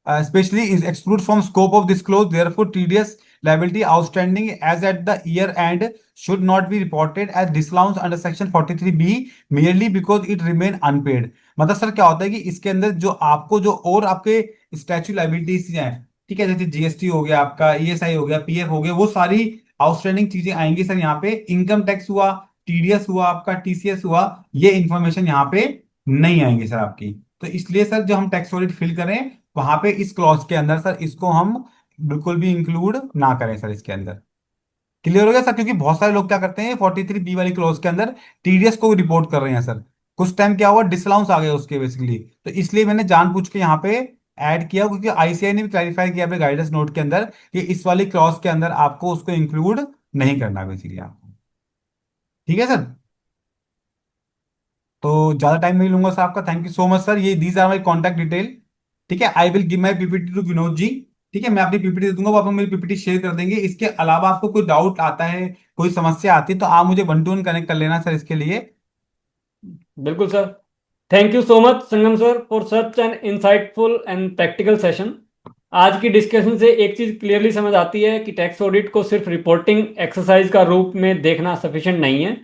especially is excluded from scope of this clause. Therefore, TDS liability outstanding as at the year end should not be reported as disallowance under section 43B merely because it remain unpaid। मतलब sir क्या होता है कि इसके अंदर जो आपको जो और आपके स्टैच्यू लाइबिलिटीज हैं, ठीक है, जैसे GST हो गया, आपका ESI हो गया, PF हो गया, वो सारी आउटस्टैंडिंग चीजें आएंगी सर यहाँ पे, इनकम टैक्स हुआ, टीडीएस हुआ, आपका टीसीएस हुआ, ये इन्फॉर्मेशन यहाँ पे नहीं आएंगी सर आपकी। तो इसलिए सर जो हम टैक्स ऑडिट फिल करें वहां पे इस क्लॉज के अंदर सर इसको हम बिल्कुल भी इंक्लूड ना करें सर इसके अंदर। क्लियर हो गया सर? क्योंकि बहुत सारे लोग क्या करते हैं 43B वाली क्लॉज के अंदर टीडीएस को रिपोर्ट कर रहे हैं सर, कुछ टाइम क्या हुआ डिसअलाउंस आ गया उसके बेसिकली। तो इसलिए मैंने जानबूझ के यहाँ पे ऐड किया, क्योंकि आईसीआई ने भी क्लैरिफाई किया अपने गाइडेंस नोट के अंदर कि इस वाली क्लॉज के अंदर आपको उसको इंक्लूड नहीं करना बेसिकली आपको। ठीक है सर? तो ज्यादा टाइम नहीं लूंगा सर आपका, thank you so much sir. ये these are my contact detail. ठीक है, I will give my PPT to Vinod ji. ठीक है, मैं अपनी पीपीटी दे दूंगा, वो आप मेरी पीपीटी शेयर कर देंगे। इसके अलावा आपको कोई डाउट आता है, कोई समस्या आती है, तो आप मुझे वन टू वन कनेक्ट कर लेना सर इसके लिए। बिल्कुल sir. Thank you so much Sangam sir for such an insightful and practical session. आज की डिस्कशन से एक चीज़ क्लियरली समझ आती है कि टैक्स ऑडिट को सिर्फ रिपोर्टिंग एक्सरसाइज का रूप में देखना सफिशिएंट नहीं है,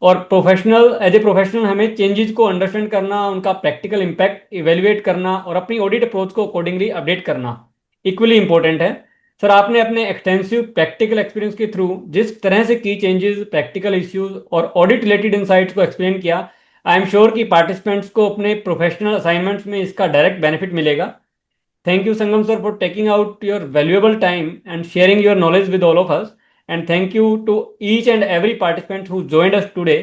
और एज ए प्रोफेशनल हमें चेंजेस को अंडरस्टैंड करना, उनका प्रैक्टिकल इम्पैक्ट इवेल्युएट करना और अपनी ऑडिट अप्रोच को अकॉर्डिंगली अपडेट करना इक्वली इंपॉर्टेंट है। सर, आपने अपने एक्सटेंसिव प्रैक्टिकल एक्सपीरियंस के थ्रू जिस तरह से की चेंजेस, प्रैक्टिकल इश्यूज और ऑडिट रिलेटेड इंसाइट्स को एक्सप्लेन किया, आई एम श्योर कि पार्टिसिपेंट्स को अपने प्रोफेशनल असाइनमेंट्स में इसका डायरेक्ट बेनिफिट मिलेगा। Thank you, Sangam sir, for taking out your valuable time and sharing your knowledge with all of us. And thank you to each and every participant who joined us today.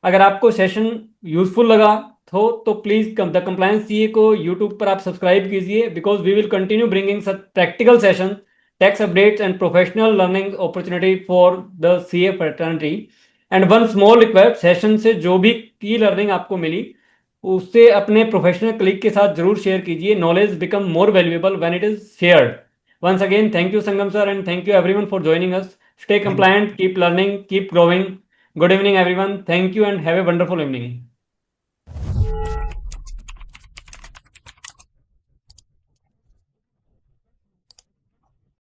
अगर आपको session useful लगा तो please the compliance CA को YouTube पर आप subscribe कीजिए, because we will continue bringing such practical session, tax updates and professional learning opportunity for the CA fraternity. And one small request, session से जो भी की लर्निंग आपको मिली उससे अपने प्रोफेशनल कलीग के साथ जरूर शेयर कीजिए। Knowledge become more valuable when it is shared. Once again thank you Sangam sir, and thank you everyone for joining us. Stay thank compliant, keep learning, keep growing. Good evening everyone. Thank you and have a wonderful evening.